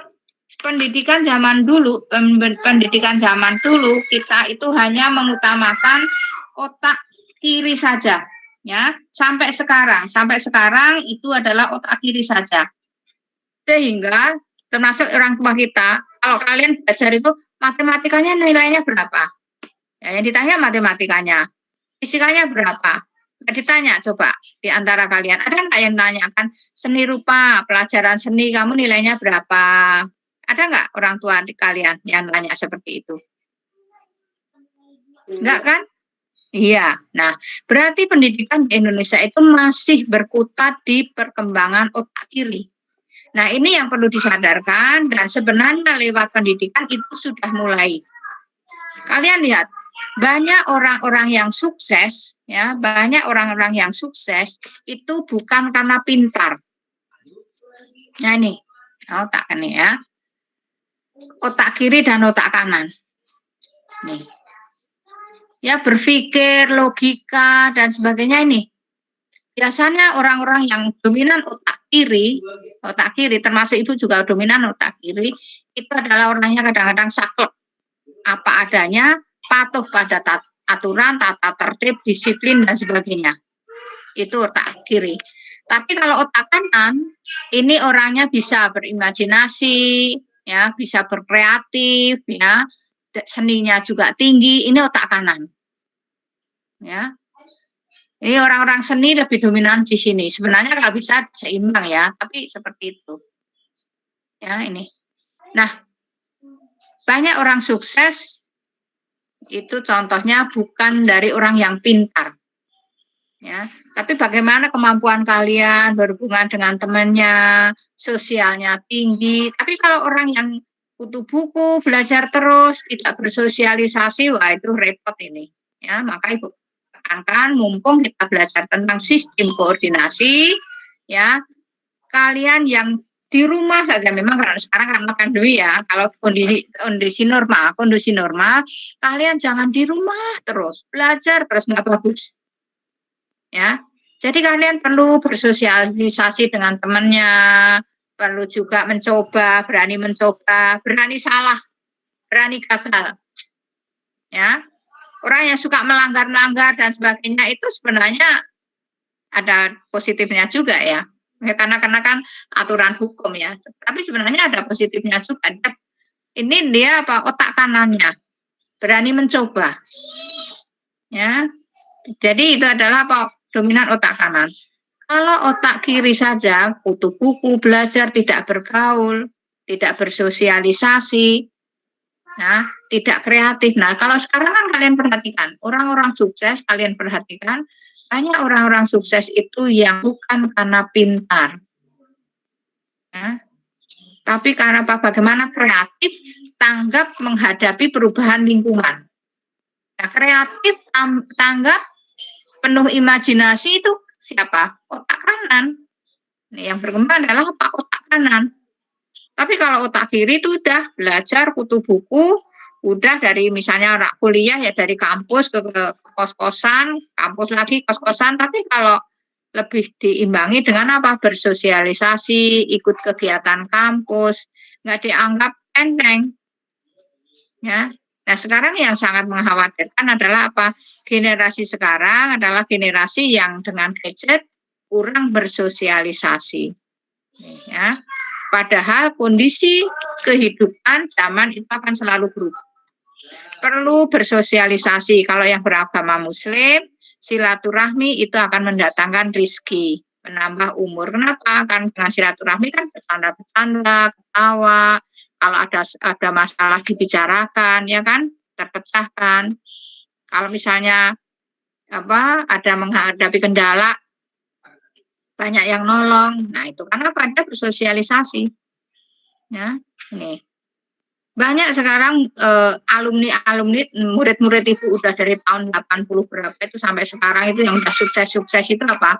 [SPEAKER 1] pendidikan zaman dulu kita itu hanya mengutamakan otak kiri saja, ya. Sampai sekarang itu adalah otak kiri saja. Sehingga termasuk orang tua kita, kalau kalian belajar itu matematikanya nilainya berapa? Ya, yang ditanya matematikanya, fisikanya berapa? Nggak ditanya coba di antara kalian. Ada nggak yang nanyakan seni rupa, pelajaran seni kamu nilainya berapa? Ada nggak orang tua di kalian yang nanya seperti itu? Enggak kan? Iya. Nah, berarti pendidikan di Indonesia itu masih berkutat di perkembangan otak kiri. Nah, ini yang perlu disadarkan dan sebenarnya lewat pendidikan itu sudah mulai. Kalian lihat, banyak orang-orang yang sukses, ya, banyak orang-orang yang sukses itu bukan karena pintar. Nah, ini otak ini ya. Otak kiri dan otak kanan. Nih. Ya, berpikir, logika dan sebagainya ini. Biasanya orang-orang yang dominan otak kiri termasuk ibu juga dominan otak kiri, itu adalah orangnya kadang-kadang saklek, apa adanya, patuh pada aturan, tata tertib, disiplin dan sebagainya. Itu otak kiri. Tapi kalau otak kanan, ini orangnya bisa berimajinasi, ya, bisa berkreatif, ya, seninya juga tinggi. Ini otak kanan, ya. Ini orang-orang seni lebih dominan di sini. Sebenarnya kalau bisa seimbang ya, tapi seperti itu. Ya, ini. Nah, banyak orang sukses itu contohnya bukan dari orang yang pintar. Ya, tapi bagaimana kemampuan kalian berhubungan dengan temannya, sosialnya tinggi. Tapi kalau orang yang kutu buku, belajar terus, tidak bersosialisasi, wah itu repot ini. Ya, maka Ibu tekankan, mumpung kita belajar tentang sistem koordinasi, ya, kalian yang di rumah saja, memang karena sekarang karena pandemi ya, kalau kondisi normal, kalian jangan di rumah terus, belajar terus nggak bagus. Ya, jadi kalian perlu bersosialisasi dengan temannya, perlu juga mencoba, berani salah, berani gagal. Ya, orang yang suka melanggar dan sebagainya itu sebenarnya ada positifnya juga ya. Karena kan aturan hukum ya. Tapi sebenarnya ada positifnya juga. Ini dia apa, otak kanannya berani mencoba. Ya. Jadi itu adalah apa, dominan otak kanan. Kalau otak kiri saja, kutu buku, belajar, tidak bergaul, tidak bersosialisasi, nah, tidak kreatif. Nah, kalau sekarang kan kalian perhatikan, orang-orang sukses, kalian perhatikan, banyak orang-orang sukses itu yang bukan karena pintar. Nah, tapi karena bagaimana kreatif, tanggap menghadapi perubahan lingkungan. Nah, kreatif, tanggap, penuh imajinasi itu siapa? Otak kanan. Nah, yang berkembang adalah otak kanan. Tapi kalau otak kiri itu udah belajar kutu buku, udah dari misalnya anak kuliah ya dari kampus ke kos-kosan, kampus lagi kos-kosan. Tapi kalau lebih diimbangi dengan apa? Bersosialisasi, ikut kegiatan kampus, nggak dianggap enteng. Ya. Nah, sekarang yang sangat mengkhawatirkan adalah apa? Generasi sekarang adalah generasi yang dengan gadget kurang bersosialisasi. Ya. Padahal kondisi kehidupan zaman itu akan selalu berubah. Perlu bersosialisasi. Kalau yang beragama Muslim, silaturahmi itu akan mendatangkan rizki, menambah umur. Kenapa? Kan dengan silaturahmi kan bercanda-bercanda, ketawa. Kalau ada masalah dibicarakan, ya kan, terpecahkan. Kalau misalnya ada menghadapi kendala, banyak yang nolong. Nah, itu karena pada bersosialisasi. Ya, ini. Banyak sekarang alumni murid-murid Ibu udah dari tahun 80 berapa itu sampai sekarang itu yang udah sukses-sukses itu apa?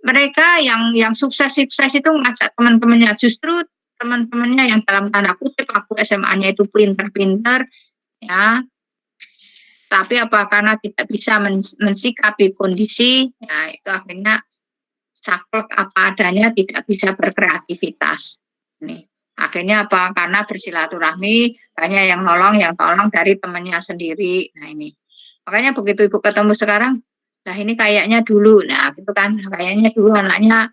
[SPEAKER 1] Mereka yang sukses-sukses itu ngajak teman-temannya, justru teman-temannya yang dalam tanda kutip aku SMA-nya itu pinter-pinter ya, tapi apa karena tidak bisa mensikapi kondisi, ya itu akhirnya saklek apa adanya, tidak bisa berkreativitas. Nih, akhirnya apa? Karena bersilaturahmi banyak yang nolong, yang tolong dari temannya sendiri. Nah ini, makanya begitu Ibu ketemu sekarang, nah ini kayaknya dulu, nah gitu kan, kayaknya dulu anaknya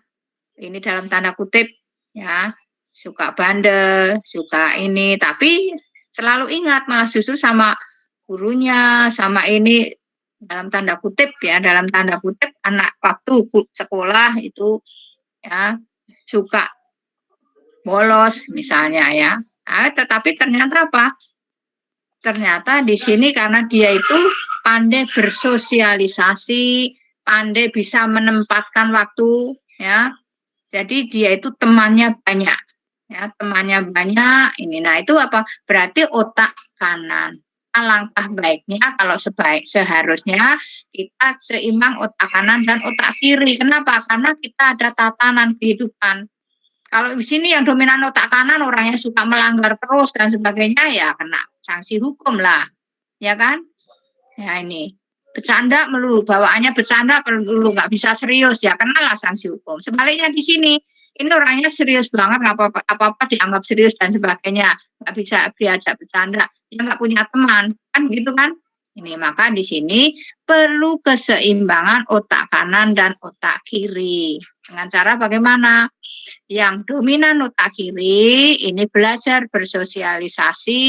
[SPEAKER 1] ini dalam tanda kutip ya suka bandel, suka ini, tapi selalu ingat malah justru sama gurunya, sama ini dalam tanda kutip ya, dalam tanda kutip anak waktu sekolah itu ya suka bolos misalnya ya. Nah, tetapi ternyata apa? Ternyata di sini karena dia itu pandai bersosialisasi, pandai bisa menempatkan waktu ya. Jadi dia itu temannya banyak. Ya, temannya banyak ini. Nah, itu apa? Berarti otak kanan. Alangkah baiknya kalau seharusnya kita seimbang otak kanan dan otak kiri. Kenapa? Karena kita ada tatanan kehidupan. Kalau di sini yang dominan otak kanan orangnya suka melanggar terus dan sebagainya ya kena sanksi hukum lah. Ya kan? Ya ini. Bercanda melulu, bawaannya bercanda melulu, nggak bisa serius ya kenalah sanksi hukum. Sebaliknya di sini ini orangnya serius banget, nggak apa-apa dianggap serius dan sebagainya, nggak bisa diajak bercanda, ya nggak punya teman, kan gitu kan? Ini maka di sini perlu keseimbangan otak kanan dan otak kiri. Dengan cara bagaimana? Yang dominan otak kiri ini belajar bersosialisasi,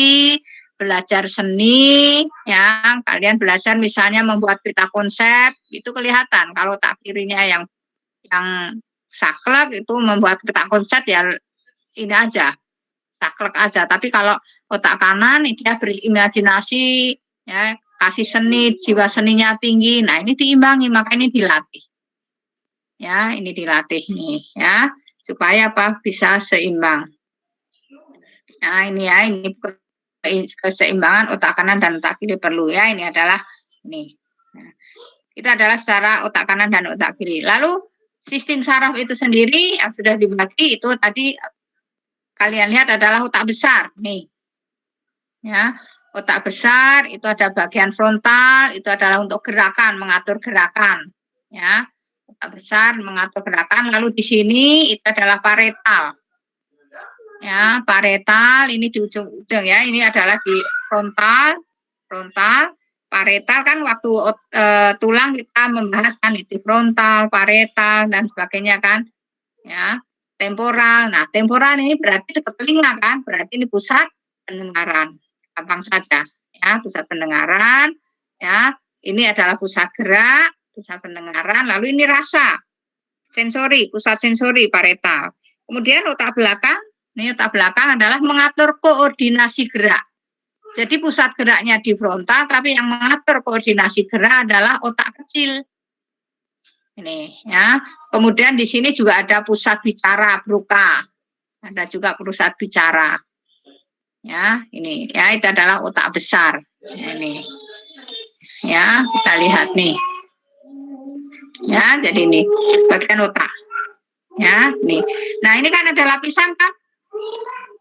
[SPEAKER 1] belajar seni, ya kalian belajar misalnya membuat peta konsep, itu kelihatan kalau otak kirinya yang saklek itu membuat peta konsep ya ini aja saklek aja, tapi kalau otak kanan dia berimajinasi ya, kasih seni, jiwa seninya tinggi. Nah ini diimbangi, maka ini dilatih ya, ini dilatih nih ya supaya apa bisa seimbang. Nah ini ya, ini keseimbangan otak kanan dan otak kiri perlu ya, ini adalah ini nah, itu adalah secara otak kanan dan otak kiri. Lalu sistem saraf itu sendiri yang sudah dibagi itu tadi kalian lihat adalah otak besar nih. Ya, otak besar itu ada bagian frontal, itu adalah untuk gerakan, mengatur gerakan. Ya, otak besar mengatur gerakan. Lalu di sini itu adalah parietal. Ya, parietal ini di ujung-ujung ya. Ini adalah di frontal. Parietal kan waktu tulang kita membahas kan itu frontal, parietal dan sebagainya kan, ya temporal. Nah temporal ini berarti dekat telinga kan, berarti ini pusat pendengaran, gampang saja ya, pusat pendengaran ya. Ini adalah pusat gerak, pusat pendengaran. Lalu ini rasa, sensori, pusat sensori parietal. Kemudian otak belakang, ini otak belakang adalah mengatur koordinasi gerak. Jadi pusat geraknya di frontal, tapi yang mengatur koordinasi gerak adalah otak kecil. Ini ya. Kemudian di sini juga ada pusat bicara, Broca. Ada juga pusat bicara. Ya, ini ya itu adalah otak besar. Ini. Ya, kita lihat nih. Ya, jadi ini bagian otak. Ya, nih. Nah, ini kan ada lapisan kan?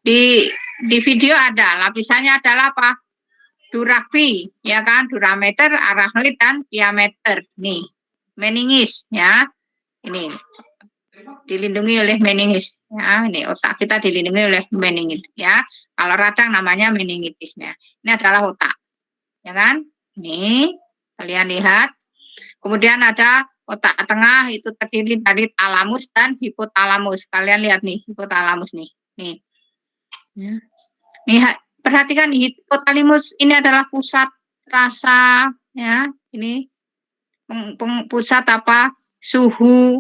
[SPEAKER 1] Di video ada lapisannya adalah apa? Durafi, ya kan? Durameter, arachnoid dan diameter. Nih, meningis, ya. Ini dilindungi oleh meningis. Ya, ini otak kita dilindungi oleh meningis, ya. Kalau radang namanya meningitisnya. Ini adalah otak, ya kan? Nih, kalian lihat. Kemudian ada otak tengah itu terdiri dari talamus dan hipotalamus. Kalian lihat nih, hipotalamus nih. Nih. Ya. Nih, perhatikan hipotalamus ini adalah pusat rasa ya, ini pusat apa? Suhu.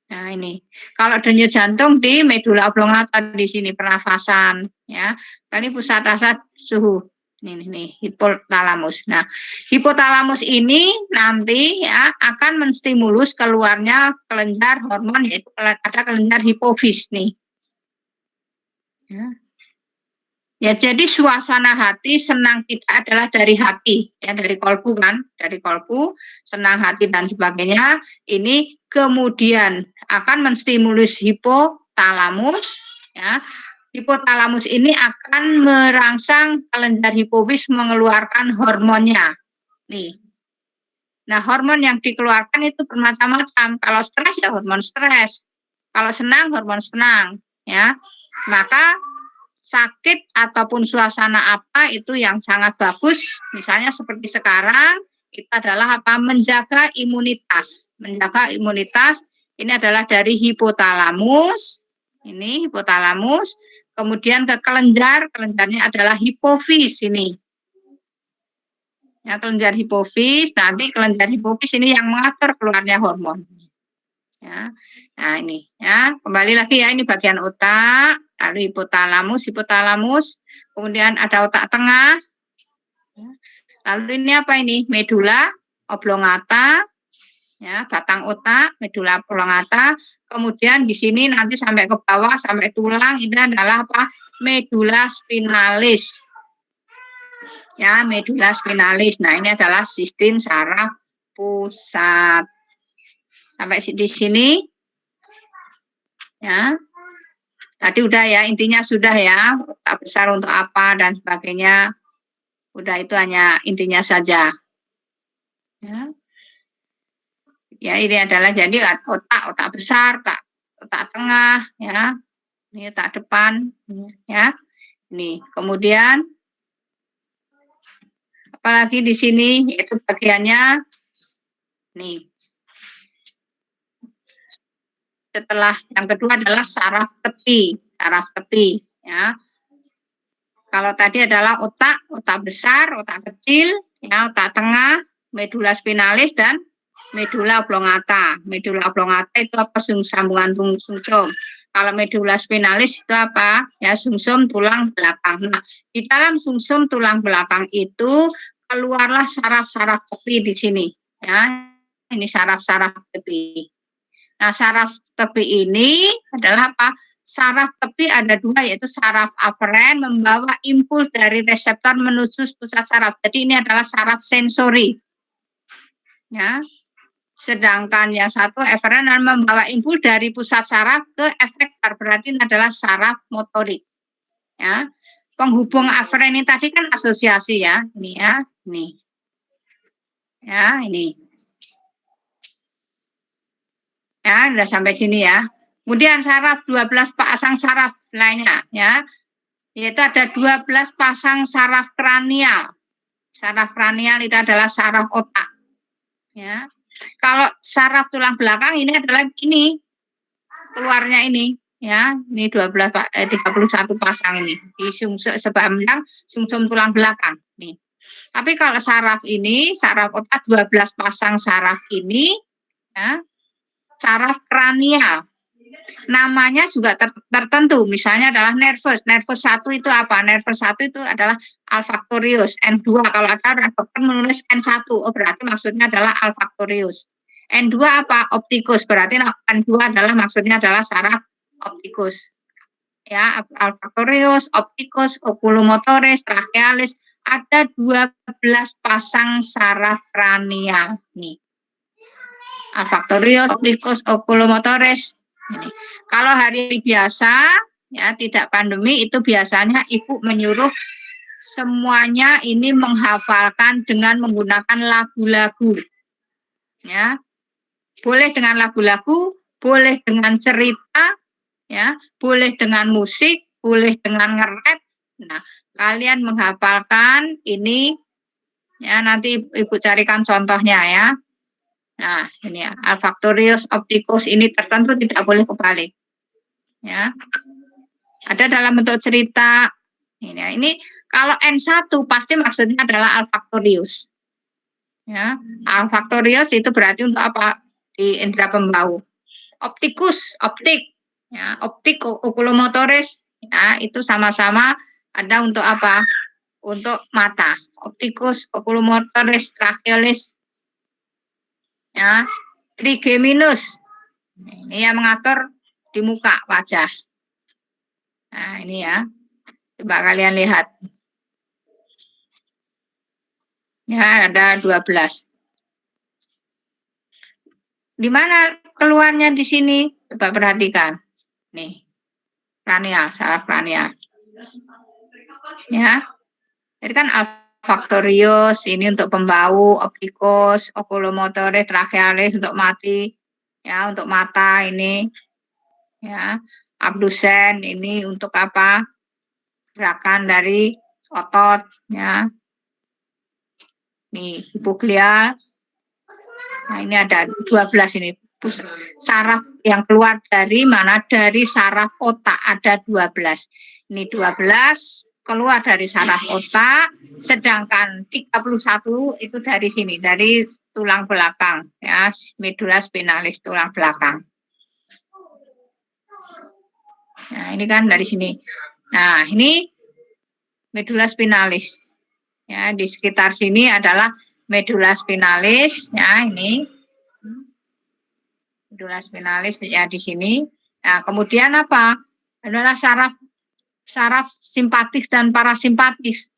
[SPEAKER 1] Nah, ini. Kalau denyut jantung di medula oblongata di sini pernafasan ya. Ini pusat rasa suhu. Nih, hipotalamus. Nah, hipotalamus ini nanti ya akan menstimulus keluarnya kelenjar hormon, yaitu ada kelenjar hipofis nih. Ya. Ya, jadi suasana hati senang tidak adalah dari hati, ya dari kolbu kan, dari kolbu, senang hati dan sebagainya. Ini kemudian akan menstimulus hipotalamus, ya. Hipotalamus ini akan merangsang kelenjar hipofis mengeluarkan hormonnya. Nih. Nah, hormon yang dikeluarkan itu bermacam-macam. Kalau stres ya hormon stres. Kalau senang hormon senang, ya. Maka sakit ataupun suasana apa itu yang sangat bagus, misalnya seperti sekarang, itu adalah apa? Menjaga imunitas. Menjaga imunitas ini adalah dari hipotalamus, ini hipotalamus, kemudian ke kelenjar, kelenjarnya adalah hipofis ini. Ya, kelenjar hipofis, nanti kelenjar hipofis ini yang mengatur keluarnya hormon. Ya. Nah, ini ya, kembali lagi ya, ini bagian otak, lalu hipotalamus, kemudian ada otak tengah. Lalu ini apa ini? Medula oblongata, ya, batang otak, medula oblongata. Kemudian di sini nanti sampai ke bawah sampai tulang ini adalah apa? Medula spinalis. Ya, medula spinalis. Nah, ini adalah sistem saraf pusat. Sampai di sini. Ya. Tadi udah ya, intinya sudah ya, otak besar untuk apa dan sebagainya. Udah, itu hanya intinya saja. Ya. Ya, ini adalah jadi otak besar, otak tengah, ya. Ini otak depan, ya. Ini, kemudian apalagi di sini yaitu bagiannya nih. Setelah yang kedua adalah saraf tepi, ya. Kalau tadi adalah otak besar, otak kecil, ya, otak tengah, medula spinalis dan medula oblongata. Medula oblongata itu apa? Sambungan sumsum. Kalau medula spinalis itu apa? Ya, sumsum tulang belakang. Nah, di dalam sumsum tulang belakang itu keluarlah saraf-saraf tepi di sini, ya. Ini saraf-saraf tepi. Nah, saraf tepi ini adalah apa? Saraf tepi ada dua, yaitu saraf aferen membawa impuls dari reseptor menuju pusat saraf. Jadi ini adalah saraf sensori. Ya. Sedangkan yang satu eferen membawa impuls dari pusat saraf ke efektor, berarti ini adalah saraf motorik. Ya. Penghubung aferen ini tadi kan asosiasi ya. Ini ya, ini. Ya, ini. Ya, sudah sampai sini ya. Kemudian saraf 12 pasang saraf lainnya ya. Yaitu ada 12 pasang saraf kranial. Saraf kranial itu adalah saraf otak. Ya. Kalau saraf tulang belakang ini adalah ini. Keluarnya ini ya. Ini 31 pasang ini di sepanjang sumsum tulang belakang nih. Tapi kalau saraf ini, saraf otak 12 pasang saraf ini ya. Saraf kranial. Namanya juga tertentu, misalnya adalah nervus. Nervus 1 itu apa? Nervus 1 itu adalah alfactorius. N2, kalau ada dokter menulis N1, oh berarti maksudnya adalah alfactorius. N2 apa? Optikus, berarti N2 adalah maksudnya adalah saraf optikus. Ya, alfactorius, optikus, oculomotoris, trachealis, ada 12 pasang saraf kranial nih. Alfactorius, optikus, oculomotoris. Ini. Kalau hari biasa, ya tidak pandemi, itu biasanya ibu menyuruh semuanya ini menghafalkan dengan menggunakan lagu-lagu. Ya, boleh dengan lagu-lagu, boleh dengan cerita, ya, boleh dengan musik, boleh dengan nge-rap. Nah, kalian menghafalkan ini, ya nanti ibu carikan contohnya ya. Nah, ini ya, alfactorius opticus ini tertentu tidak boleh kebalik. Ya. Ada dalam bentuk cerita. Ini kalau N1 pasti maksudnya adalah alfactorius. Ya, alfactorius itu berarti untuk apa? Di indera pembau. Opticus, optik. Ya, optik oculomotoris, ya, itu sama-sama ada untuk apa? Untuk mata. Opticus, oculomotoris, trachealis. Ya, trigeminus. Ini yang mengatur di muka wajah. Nah, ini ya. Coba kalian lihat. Ya, ada 12. Di mana keluarnya di sini? Coba perhatikan. Nih, kranial, saraf kranial. Ya, jadi kan olfaktorius ini untuk pembau, optikus, oculomotoris, trachealis untuk mati, ya untuk mata ini, ya abdusen ini untuk apa? Gerakan dari otot, ya. Nih, hipoglial. Nah, ini ada 12 ini. Saraf yang keluar dari mana? Dari saraf otak ada 12. Ini 12 keluar dari saraf otak, sedangkan 31 itu dari sini, dari tulang belakang, ya, medula spinalis tulang belakang. Nah, ini kan dari sini. Nah, ini medula spinalis. Ya, di sekitar sini adalah medula spinalis, ya, ini. Medula spinalis ya di sini. Nah, kemudian apa? Adalah saraf simpatis dan parasimpatis.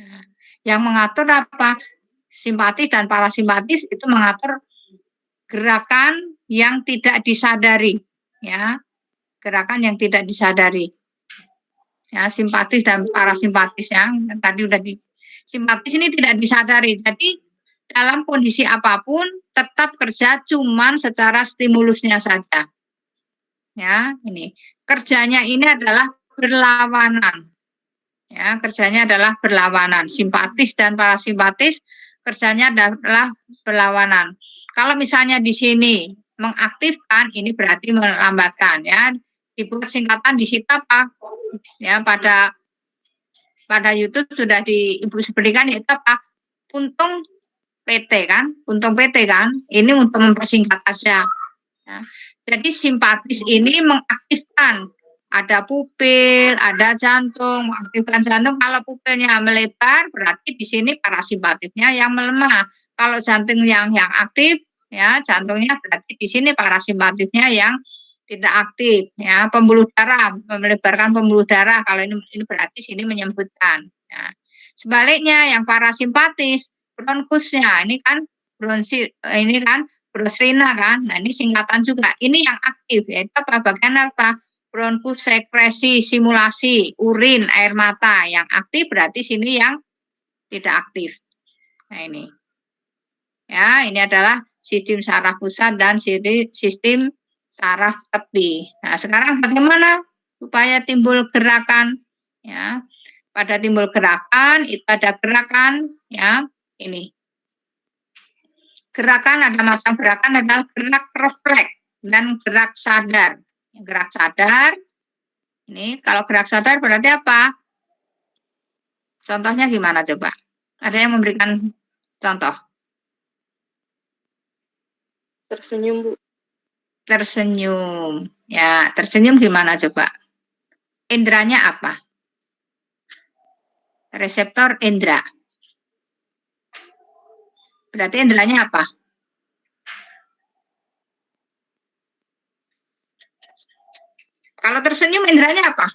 [SPEAKER 1] Nah, yang mengatur apa? Simpatis dan parasimpatis itu mengatur gerakan yang tidak disadari, ya. Gerakan yang tidak disadari. Ya, simpatis dan parasimpatis yang tadi udah simpatis ini tidak disadari. Jadi dalam kondisi apapun tetap kerja cuman secara stimulusnya saja. Ya, ini. Kerjanya ini adalah berlawanan. Ya, kerjanya adalah berlawanan. Simpatis dan parasimpatis kerjanya adalah berlawanan. Kalau misalnya di sini mengaktifkan, ini berarti melambatkan, ya. Dibuat singkatan di situ apa? Ya, pada YouTube sudah Ibu sebutkan itu apa? Puntung PT kan? Puntung PT kan? Ini untuk mempersingkat aja. Ya. Jadi simpatis ini mengaktifkan, ada pupil, ada jantung, mengaktifkan jantung. Kalau pupilnya melebar, berarti di sini parasimpatisnya yang melemah. Kalau jantung yang aktif, ya jantungnya berarti di sini parasimpatisnya yang tidak aktif, ya. Pembuluh darah, melebarkan pembuluh darah. Kalau ini berarti sini menyebutkan. Ya. Sebaliknya yang parasimpatis, bronkusnya ini kan ini kan brosrina kan. Nah, ini singkatan juga. Ini yang aktif, yaitu apa? Bagian apa? Bronkus sekresi, simulasi, urin, air mata. Yang aktif berarti sini yang tidak aktif. Nah, ini. Ya, ini adalah sistem saraf pusat dan sistem saraf tepi. Nah, sekarang bagaimana supaya timbul gerakan? Ya, pada timbul gerakan itu ada gerakan, ya, ini. Gerakan ada macam gerakan adalah gerak refleks dan gerak sadar. Gerak sadar, ini kalau gerak sadar berarti apa? Contohnya gimana coba? Ada yang memberikan contoh?
[SPEAKER 8] Tersenyum, Bu.
[SPEAKER 1] Tersenyum. Ya, tersenyum gimana coba? Indranya apa? Reseptor indra. Berarti indranya apa? Kalau tersenyum indranya apa?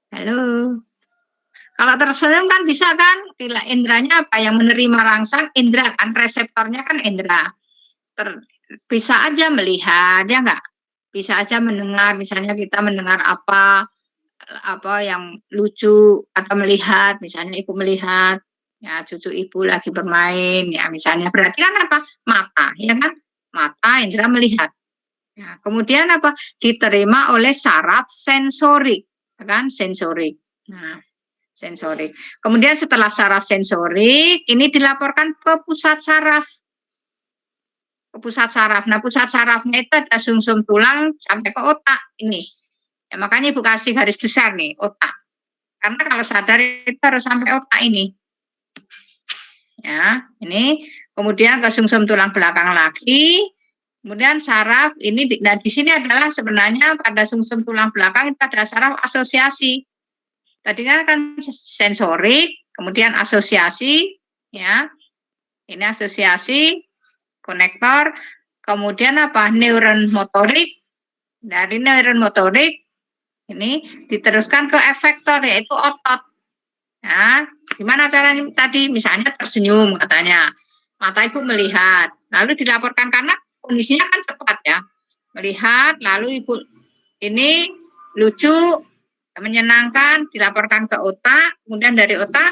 [SPEAKER 1] Halo. Kalau tersenyum kan bisa kan? Indranya apa? Yang menerima rangsang indra kan, reseptornya kan indra. Bisa aja melihat, ya enggak? Bisa aja mendengar, misalnya kita mendengar apa yang lucu atau melihat, misalnya ibu melihat, ya cucu ibu lagi bermain, ya misalnya berarti kan apa? Mata, ya kan? Mata indra melihat. Ya, kemudian apa? Diterima oleh saraf sensorik, kan? Sensorik. Nah, sensorik. Kemudian setelah saraf sensorik, ini dilaporkan ke pusat saraf. Ke pusat saraf. Nah, pusat sarafnya itu ada sumsum tulang sampai ke otak ini. Ya, makanya Ibu kasih garis besar nih, otak. Karena kalau sadar itu harus sampai otak ini. Ya, ini kemudian ke sumsum tulang belakang lagi. Kemudian saraf ini, nah di sini adalah sebenarnya pada sumsum tulang belakang itu ada saraf asosiasi. Tadi kan sensorik, kemudian asosiasi, ya. Ini asosiasi, konektor, kemudian apa? Neuron motorik, Dari neuromotorik ini diteruskan ke efektor yaitu otot. Nah, gimana caranya tadi? Misalnya tersenyum katanya, mata ibu melihat, lalu dilaporkan karena kondisinya kan cepat ya, melihat, lalu ibu ini lucu, menyenangkan, dilaporkan ke otak, kemudian dari otak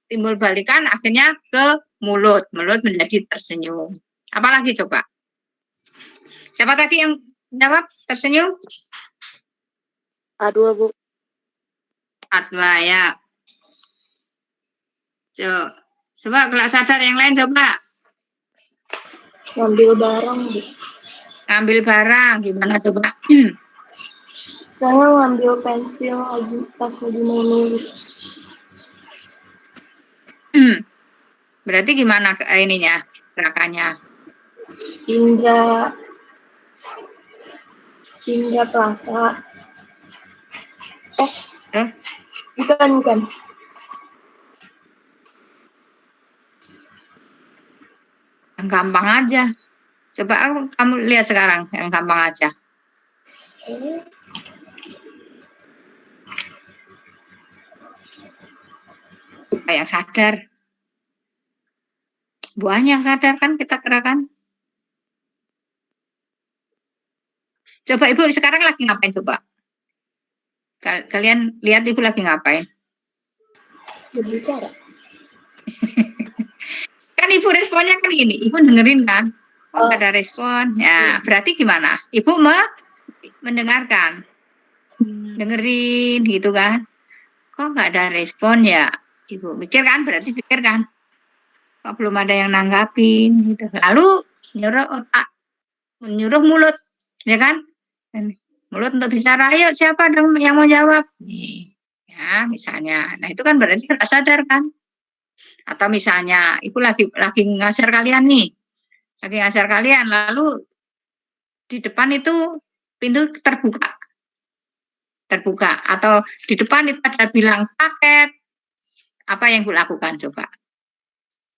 [SPEAKER 1] timbul balikan, akhirnya ke mulut, mulut menjadi tersenyum. Apalagi coba? Siapa tadi yang jawab tersenyum?
[SPEAKER 6] A2, Bu.
[SPEAKER 1] Atma ya. Coba kalau sadar yang lain coba.
[SPEAKER 8] Ngambil barang, Bu.
[SPEAKER 1] Ngambil barang gimana coba?
[SPEAKER 8] Saya ngambil pensil pas lagi mau nulis.
[SPEAKER 1] Berarti gimana ininya gerakannya?
[SPEAKER 8] Indra Prasa. Bukan.
[SPEAKER 1] Yang gampang aja. Coba kamu lihat sekarang yang gampang aja. Yang sadar. Banyak sadar kan kita gerakan. Coba ibu sekarang lagi ngapain coba? Kalian lihat ibu lagi ngapain?
[SPEAKER 8] Berbicara.
[SPEAKER 1] Kan ibu responnya kan gini, ibu dengerin kan? Oh, nggak ada respon. Ya, berarti gimana? Ibu mendengarkan. Dengerin gitu kan. Kok nggak ada respon ya? Ibu mikir kan, berarti pikir kan. Kok belum ada yang nanggapin gitu. Lalu nyuruh otak, menyuruh mulut, ya kan? Mulut untuk bicara, ayo siapa dong yang mau jawab? Nih, ya misalnya. Nah itu kan berarti tidak sadar kan? Atau misalnya ibu lagi ngajar kalian nih, lagi ngajar kalian, lalu di depan itu pintu terbuka, atau di depan itu ada bilang paket, apa yang ibu lakukan coba?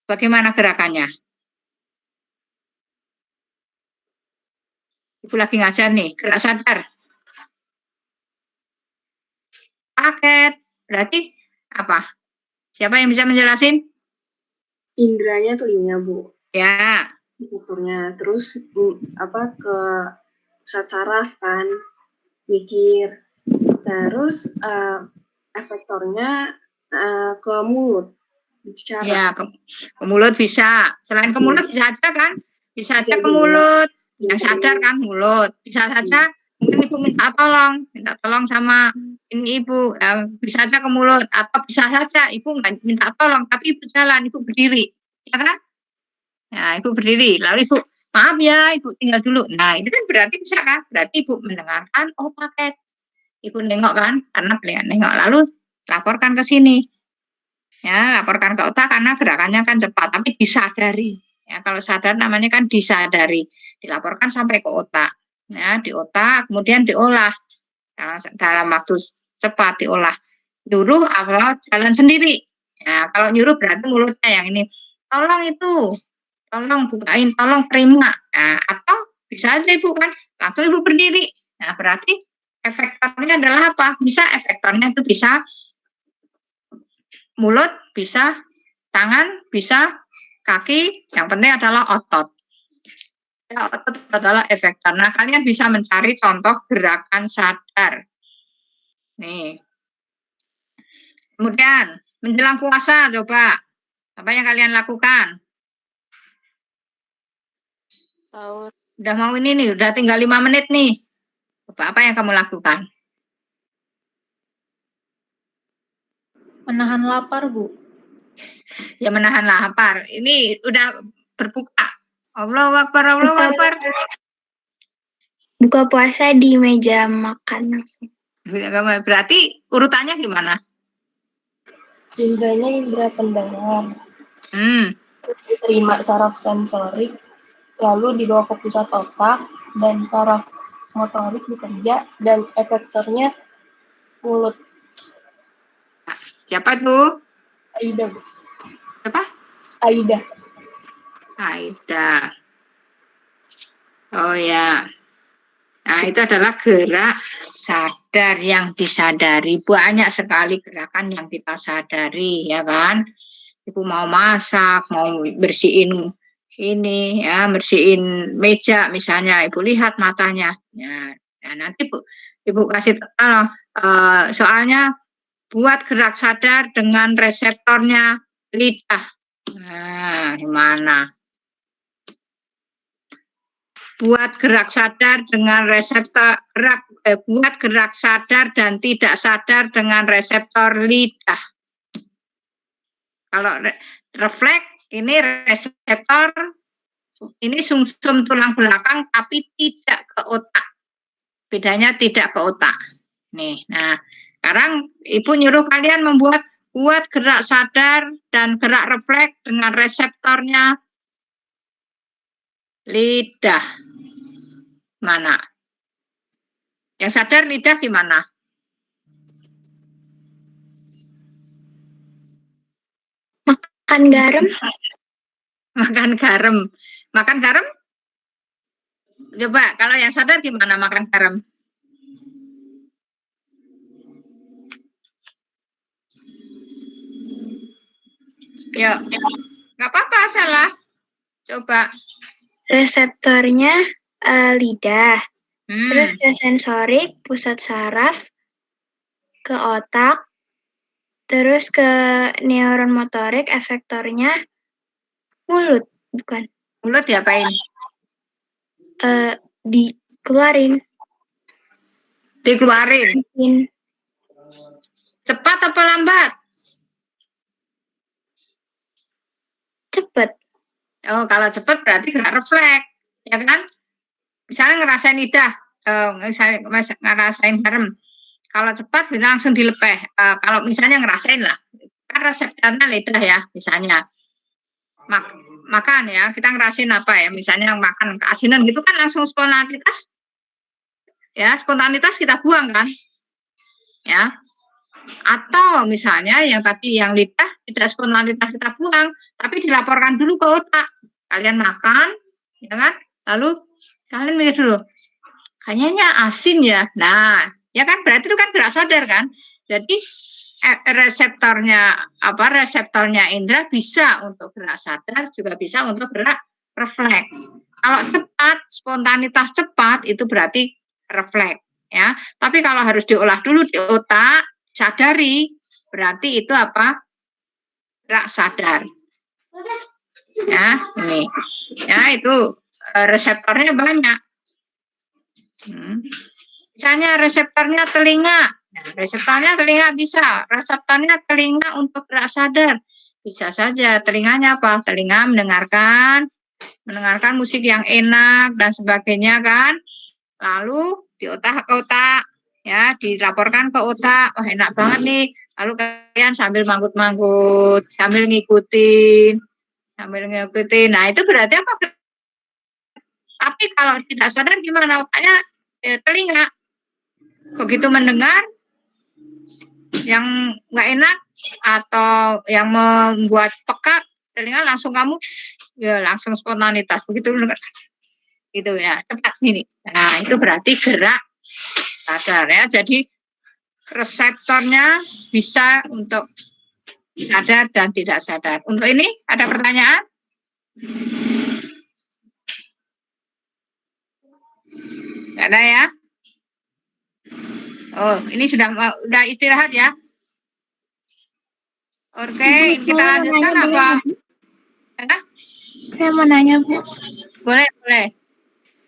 [SPEAKER 1] Bagaimana gerakannya? Ibu lagi ngajar nih, gerak sadar. Paket, berarti apa? Siapa yang bisa menjelasin?
[SPEAKER 2] Indranya telinga, Bu.
[SPEAKER 1] Ya.
[SPEAKER 2] Ukurnya. Terus ke saraf kan, mikir. Terus efektornya ke mulut. Bicara.
[SPEAKER 1] Ya, ke mulut bisa. Selain ke mulut bisa aja kan? Bisa aja ke mulut. Yang sadar kan mulut. Bisa saja mungkin ibu minta tolong sama ini ibu. Bisa aja ke mulut. Atau bisa saja ibu nggak minta tolong, tapi ibu jalan, ibu berdiri. Ya kan? Nah, ibu berdiri. Lalu ibu, maaf ya, ibu tinggal dulu. Nah, itu kan berarti bisa kan? Berarti ibu mendengarkan, oh paket. Ibu nengok kan? Karena beliau nengok. Lalu laporkan ke sini. Ya, laporkan ke otak karena gerakannya kan cepat, tapi disadari. Ya, kalau sadar namanya kan disadari, dilaporkan sampai ke otak. Ya, di otak, kemudian diolah dalam waktu cepat diolah. Nyuruh atau jalan sendiri. Ya, kalau nyuruh berarti mulutnya yang ini. Tolong itu, tolong bukain, tolong terima. Nah, atau bisa aja ibu kan, langsung ibu berdiri. Nah, berarti efektornya adalah apa? Bisa efektornya itu bisa mulut, bisa tangan, bisa kaki, yang penting adalah otot. Ya, otot adalah efektor. Nah, kalian bisa mencari contoh gerakan sadar. Nih. Kemudian, menjelang puasa, coba. Apa yang kalian lakukan?
[SPEAKER 6] Sahur.
[SPEAKER 1] Udah mau ini nih, udah tinggal 5 menit nih. Coba apa yang kamu lakukan?
[SPEAKER 8] Menahan lapar, Bu.
[SPEAKER 1] Ya menahan lapar. Ini udah berbuka. Allahu Akbar, Allahu Akbar.
[SPEAKER 9] Buka puasa di meja makan langsung.
[SPEAKER 1] Berarti urutannya gimana?
[SPEAKER 8] Indranya indra pendengar. Terus diterima saraf sensorik, lalu dibawa ke pusat otak, dan saraf motorik bekerja, dan efektornya mulut.
[SPEAKER 1] Siapa tuh?
[SPEAKER 8] Aida, Bu.
[SPEAKER 1] Siapa?
[SPEAKER 8] Aida.
[SPEAKER 1] Oh ya. Nah, itu adalah gerak sadar yang disadari. Banyak sekali gerakan yang kita sadari, ya kan? Ibu mau masak, mau bersihin ini, ya, bersihin meja misalnya. Ibu lihat matanya. Ya, nanti Ibu kasih soalnya buat gerak sadar dengan reseptornya lidah. Nah, gimana? Buat gerak sadar dengan reseptor buat gerak sadar dan tidak sadar dengan reseptor lidah. Kalau refleks ini reseptor, ini sumsum tulang belakang tapi tidak ke otak. Bedanya tidak ke otak. Nih, nah sekarang Ibu nyuruh kalian buat gerak sadar dan gerak refleks dengan reseptornya lidah. Mana? Yang sadar lidah gimana?
[SPEAKER 9] Makan garam.
[SPEAKER 1] Makan garam. Makan garam? Coba, kalau yang sadar gimana makan garam? Yuk, nggak apa-apa, salah. Coba.
[SPEAKER 9] Reseptornya lidah. Terus ke sensorik, pusat saraf, ke otak, terus ke neuron motorik, efektornya mulut, bukan?
[SPEAKER 1] Mulut diapain?
[SPEAKER 9] Dikeluarin.
[SPEAKER 1] Dikeluarin. Cepat apa lambat?
[SPEAKER 9] Cepet.
[SPEAKER 1] Oh, kalau cepat berarti gerak refleks, ya kan? Misalnya ngerasain lidah, misalnya ngerasain garam. Kalau cepat langsung dilepeh. Kalau misalnya ngerasain lah, kan reseptornya lidah ya, misalnya. Makan ya, kita ngerasain apa ya, misalnya makan keasinan gitu kan langsung spontanitas. Ya, spontanitas kita buang kan. Ya. Atau misalnya yang tadi yang lidah tidak spontanitas kita buang, tapi dilaporkan dulu ke otak. Kalian makan, ya kan? Lalu kalian mikir dulu, kayaknya asin ya. Nah, ya kan berarti itu kan gerak sadar kan. Jadi reseptornya indera bisa untuk gerak sadar, juga bisa untuk gerak refleks. Kalau cepat, spontanitas cepat itu berarti refleks, ya. Tapi kalau harus diolah dulu di otak, sadari, berarti itu apa? Gerak sadar. Ya, ini. Ya, itu reseptornya banyak. Misalnya reseptornya telinga. Nah, reseptornya telinga bisa. Reseptornya telinga untuk gerak sadar. Bisa saja. Telinganya apa? Telinga mendengarkan musik yang enak dan sebagainya kan. Lalu di otak ke otak. Ya, dilaporkan ke otak. Wah, enak banget nih. Lalu kalian sambil manggut-manggut, sambil ngikutin. Nah, itu berarti apa? Tapi kalau tidak sadar gimana? Otaknya telinga. Begitu mendengar yang nggak enak atau yang membuat peka, telinga langsung kamu ya langsung spontanitas. Begitu mendengar gitu ya, cepat gini. Nah, itu berarti gerak sadar ya. Jadi reseptornya bisa untuk sadar dan tidak sadar. Untuk ini ada pertanyaan? Nggak ada ya? Oh, ini sudah istirahat ya? Oke, kita lanjutkan apa?
[SPEAKER 10] Saya mau nanya, Bu.
[SPEAKER 1] Boleh.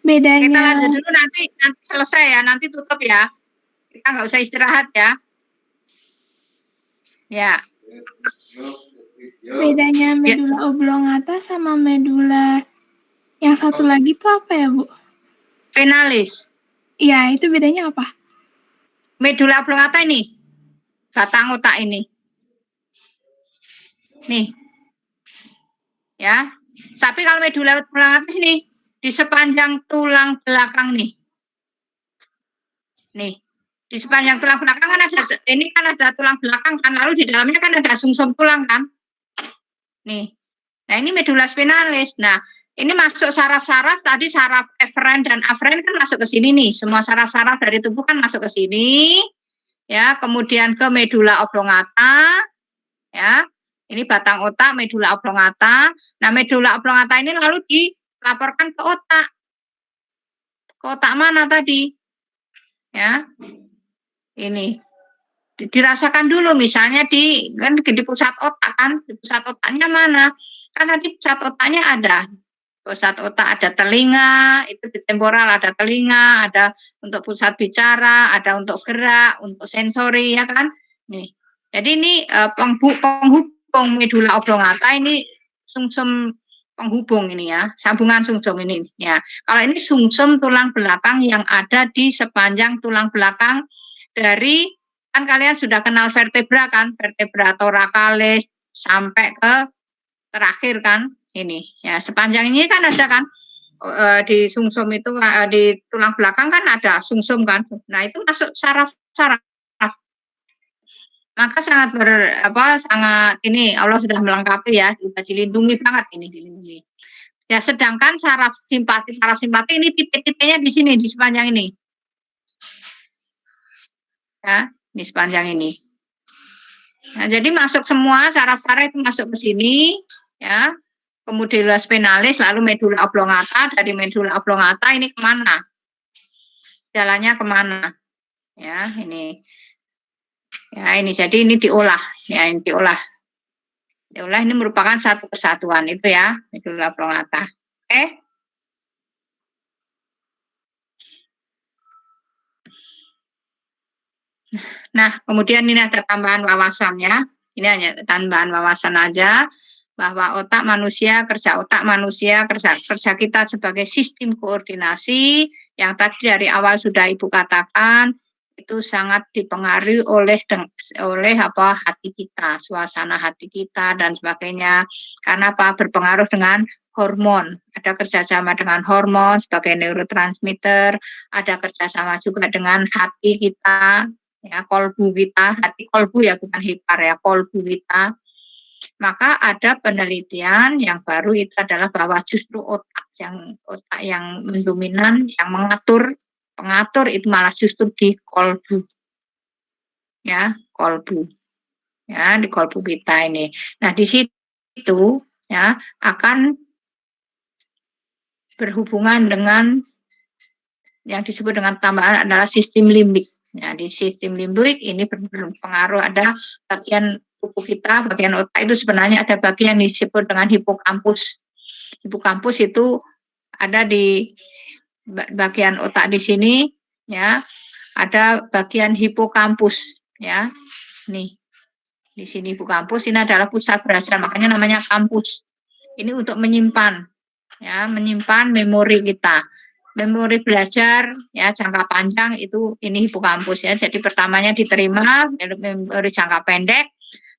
[SPEAKER 10] Bedanya.
[SPEAKER 1] Kita lanjut dulu nanti selesai ya, nanti tutup ya. Kita nggak usah istirahat ya. Ya.
[SPEAKER 10] Bedanya medula oblongata sama medula yang satu lagi itu apa ya, Bu?
[SPEAKER 1] Spinalis.
[SPEAKER 10] Iya, itu bedanya apa?
[SPEAKER 1] Medula oblongata ini, batang otak ini. Nih. Ya. Tapi kalau medula oblongata sini, di sepanjang tulang belakang nih. Nih. Di sepanjang tulang belakang kan ada tulang belakang kan, lalu di dalamnya kan ada sumsum tulang kan. Nih. Nah, ini medula spinalis. Nah, Ini masuk saraf-saraf, tadi saraf eferen dan aferen kan masuk ke sini nih. Semua saraf-saraf dari tubuh kan masuk ke sini. Ya, kemudian ke medula oblongata. Ya, ini batang otak, medula oblongata. Nah, medula oblongata ini lalu dilaporkan ke otak. Ke otak mana tadi? Ya, ini dirasakan dulu, misalnya di pusat otak kan, di pusat otaknya mana? Kan nanti pusat otaknya ada. Pusat otak ada telinga, itu di temporal ada telinga, ada untuk pusat bicara, ada untuk gerak, untuk sensori ya kan. Nih. Jadi ini penghubung medula oblongata, ini sumsum penghubung ini ya, sambungan sumsum ini ya. Kalau ini sumsum tulang belakang yang ada di sepanjang tulang belakang dari, kan kalian sudah kenal vertebra kan, vertebra thoracalis sampai ke terakhir kan. Ini ya, sepanjang ini kan ada kan di sumsum itu, di tulang belakang kan ada sumsum kan. Nah, itu masuk saraf-saraf. Maka sangat sangat ini Allah sudah melengkapi ya, sudah dilindungi banget ini, dilindungi. Ya, sedangkan saraf simpati ini titik-titiknya di sini, di sepanjang ini. Ya, di sepanjang ini. Nah, jadi masuk semua saraf-saraf itu masuk ke sini ya. Medula spinalis, lalu medula oblongata, dari medula oblongata ini kemana? Jalannya kemana? Ya, ini. Ya, ini jadi ini diolah. Ya, ini diolah. Diolah ini merupakan satu kesatuan itu ya, medula oblongata. Oke? Nah, kemudian ini ada tambahan wawasan ya. Ini hanya tambahan wawasan aja. Bahwa otak manusia, kerja kita sebagai sistem koordinasi yang tadi dari awal sudah Ibu katakan itu sangat dipengaruhi oleh hati kita, suasana hati kita dan sebagainya. Karena apa? Berpengaruh dengan hormon. Ada kerjasama dengan hormon sebagai neurotransmitter, ada kerjasama juga dengan hati kita, ya kolbu kita, hati kolbu ya bukan hipar ya, kolbu kita. Maka ada penelitian yang baru itu adalah bahwa justru otak yang mendominan, yang pengatur itu malah justru di kolbu. Ya, kolbu. Ya, di kolbu kita ini. Nah, di situ ya akan berhubungan dengan yang disebut dengan tambahan adalah sistem limbik. Ya, di sistem limbik ini berpengaruh ada bagian tubuh kita, bagian otak itu sebenarnya ada bagian disebut dengan hipokampus. Hipokampus itu ada di bagian otak di sini, ya. Ada bagian hipokampus, ya. Nih, di sini hipokampus ini adalah pusat belajar, makanya namanya kampus. Ini untuk menyimpan, ya, menyimpan memori kita. Memori belajar, ya, jangka panjang itu ini hipokampus ya. Jadi pertamanya diterima memori jangka pendek,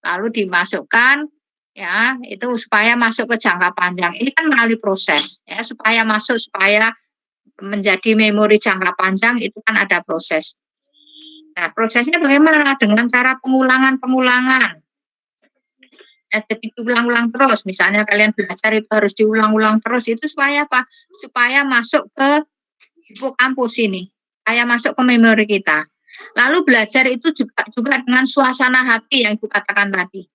[SPEAKER 1] lalu dimasukkan ya itu supaya masuk ke jangka panjang. Ini kan melalui proses ya, supaya menjadi memori jangka panjang itu kan ada proses. Nah, prosesnya bagaimana? Dengan cara pengulangan. Ya, jadi diulang-ulang terus. Misalnya kalian belajar itu harus diulang-ulang terus, itu supaya apa? Supaya masuk ke hipokampus ini, supaya masuk ke memori kita. Lalu belajar itu juga dengan suasana hati yang Ibu katakan tadi.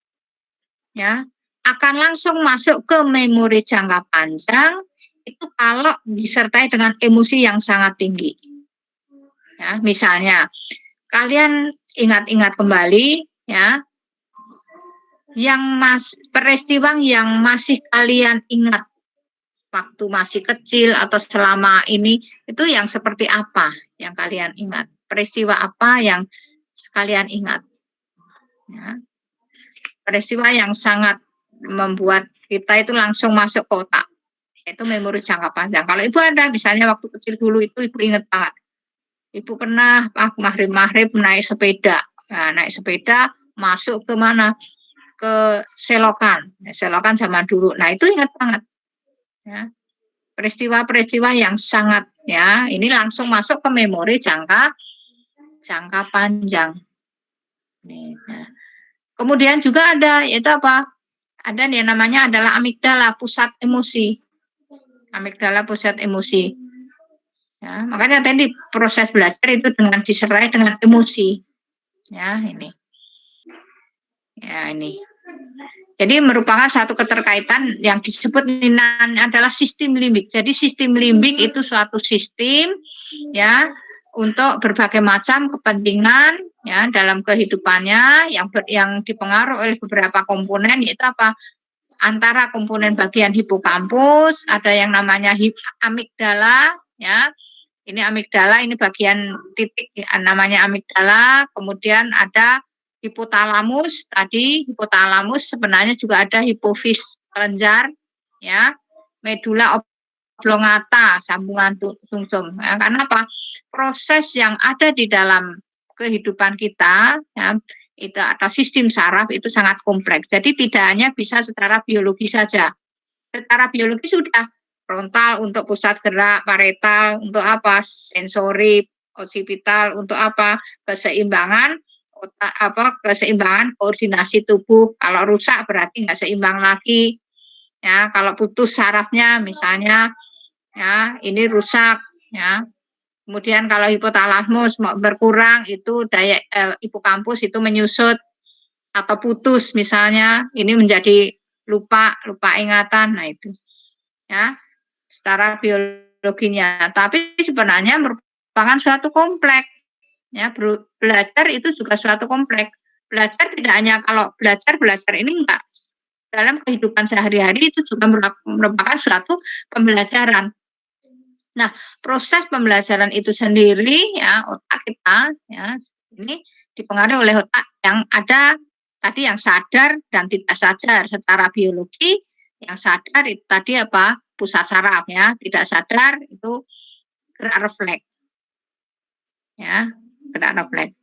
[SPEAKER 1] Ya, akan langsung masuk ke memori jangka panjang itu kalau disertai dengan emosi yang sangat tinggi. Ya, misalnya kalian ingat-ingat kembali ya peristiwa yang masih kalian ingat waktu masih kecil atau selama ini itu yang seperti apa yang kalian ingat? Peristiwa apa yang kalian ingat? Ya. Peristiwa yang sangat membuat kita itu langsung masuk ke otak. Itu memori jangka panjang. Kalau Ibu ada, misalnya waktu kecil dulu itu Ibu ingat banget. Ibu pernah maghrib naik sepeda. Nah, naik sepeda masuk ke mana? Ke selokan. Selokan zaman dulu. Nah, itu ingat banget. Ya. Peristiwa-peristiwa yang sangat ya, ini langsung masuk ke memori jangka panjang. Nah. Kemudian juga ada yaitu apa? Ada yang namanya adalah amigdala, pusat emosi. Amigdala pusat emosi. Ya, makanya tadi proses belajar itu dengan disertai dengan emosi. Ya, ini. Ya, ini. Jadi merupakan satu keterkaitan yang disebut adalah sistem limbik. Jadi sistem limbik itu suatu sistem ya untuk berbagai macam kepentingan ya dalam kehidupannya yang dipengaruhi oleh beberapa komponen, yaitu apa? Antara komponen bagian hipokampus, ada yang namanya amigdala ya. Ini amigdala, ini bagian titik namanya amigdala, kemudian ada hipotalamus, tadi hipotalamus sebenarnya juga ada hipofis kelenjar ya, medula oblongata, sambungan sumsum. Ya, karena apa? Proses yang ada di dalam kehidupan kita ya, itu atau sistem saraf itu sangat kompleks. Jadi tidak hanya bisa secara biologi saja. Secara biologi sudah frontal untuk pusat gerak, parietal untuk apa? Sensori, occipital untuk apa? Keseimbangan otak, keseimbangan koordinasi tubuh. Kalau rusak berarti nggak seimbang lagi. Ya, kalau putus sarafnya misalnya ya, ini rusak ya. Kemudian kalau hipotalamus berkurang itu daya hipokampus itu menyusut atau putus misalnya, ini menjadi lupa ingatan. Nah, itu. Ya, secara biologinya, tapi sebenarnya merupakan suatu kompleks. Ya, belajar itu juga suatu kompleks. Belajar tidak hanya kalau belajar ini enggak. Dalam kehidupan sehari-hari itu juga merupakan suatu pembelajaran. Nah, proses pembelajaran itu sendiri ya, otak kita ya, ini dipengaruhi oleh otak yang ada tadi yang sadar dan tidak sadar secara biologi. Yang sadar itu tadi apa? Pusat saraf ya, tidak sadar itu gerak refleks. Ya, gerak refleks.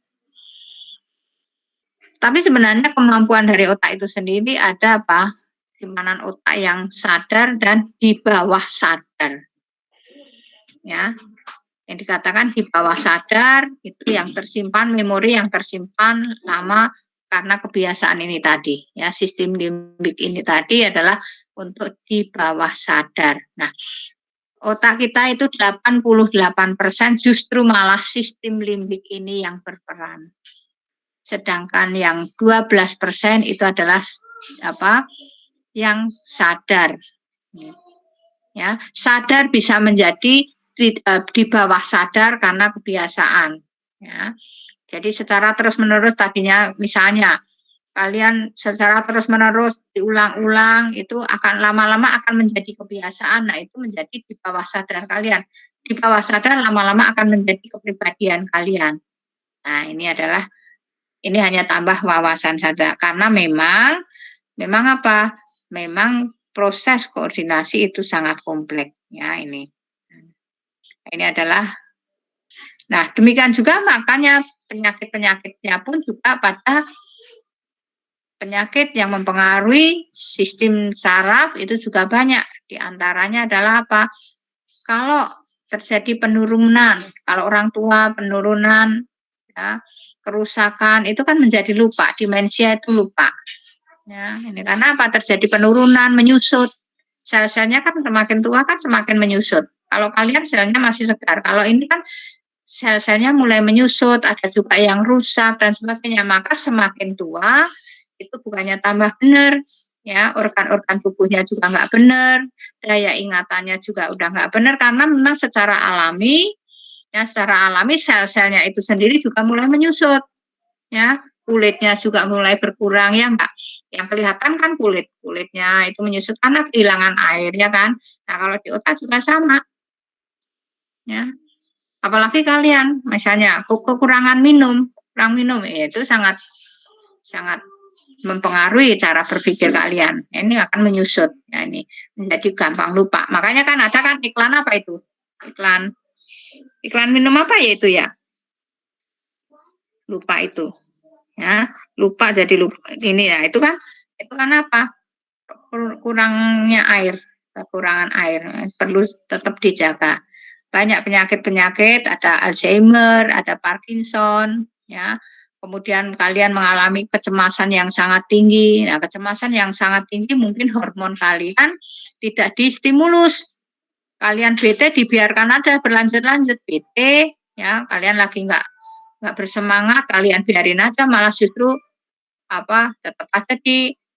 [SPEAKER 1] Tapi sebenarnya kemampuan dari otak itu sendiri ada apa? Simpanan otak yang sadar dan di bawah sadar. Ya, yang dikatakan di bawah sadar itu yang tersimpan, memori yang tersimpan lama karena kebiasaan ini tadi. Ya, sistem limbik ini tadi adalah untuk di bawah sadar. Nah, otak kita itu 88% justru malah sistem limbik ini yang berperan. Sedangkan yang 12% itu adalah apa? Yang sadar. Ya, sadar bisa menjadi di bawah sadar karena kebiasaan. Ya. Jadi secara terus-menerus tadinya misalnya kalian secara terus-menerus diulang-ulang itu akan lama-lama akan menjadi kebiasaan. Nah, itu menjadi di bawah sadar kalian. Di bawah sadar lama-lama akan menjadi kepribadian kalian. Nah, ini hanya tambah wawasan saja karena memang apa? Memang proses koordinasi itu sangat kompleks ya ini. Ini adalah nah, demikian juga makanya penyakit-penyakitnya pun juga pada penyakit yang mempengaruhi sistem saraf itu juga banyak. Di antaranya adalah apa? Kalau terjadi penurunan, kalau orang tua penurunan, ya, kerusakan itu kan menjadi lupa, demensia itu lupa. Ya, ini karena apa? Terjadi penurunan, menyusut. Sel-selnya kan semakin tua kan semakin menyusut. Kalau kalian selnya masih segar, kalau ini kan sel-selnya mulai menyusut, ada juga yang rusak dan sebagainya. Maka semakin tua itu bukannya tambah benar, ya organ-organ tubuhnya juga nggak benar, daya ingatannya juga udah nggak benar karena memang secara alami, ya secara alami sel-selnya itu sendiri juga mulai menyusut, ya kulitnya juga mulai berkurang ya enggak. Yang kelihatan kan kulitnya itu menyusut karena kehilangan air ya kan. Nah kalau di otak juga sama, ya. Apalagi kalian misalnya kekurangan kurang minum itu sangat mempengaruhi cara berpikir kalian. Ini akan menyusut, ya ini menjadi gampang lupa. Makanya kan ada kan iklan apa itu? Iklan minum apa ya itu ya? Lupa itu. Ya, lupa jadi lupa. Ini ya, itu kan apa? Kurangnya air, kekurangan air perlu tetap dijaga. Banyak penyakit-penyakit, ada Alzheimer, ada Parkinson, ya. Kemudian kalian mengalami kecemasan yang sangat tinggi. Nah, kecemasan yang sangat tinggi mungkin hormon kalian tidak distimulus. kalian bete dibiarkan ada berlanjut-lanjut bete, ya kalian lagi nggak bersemangat, kalian biarin aja, malah justru tetap aja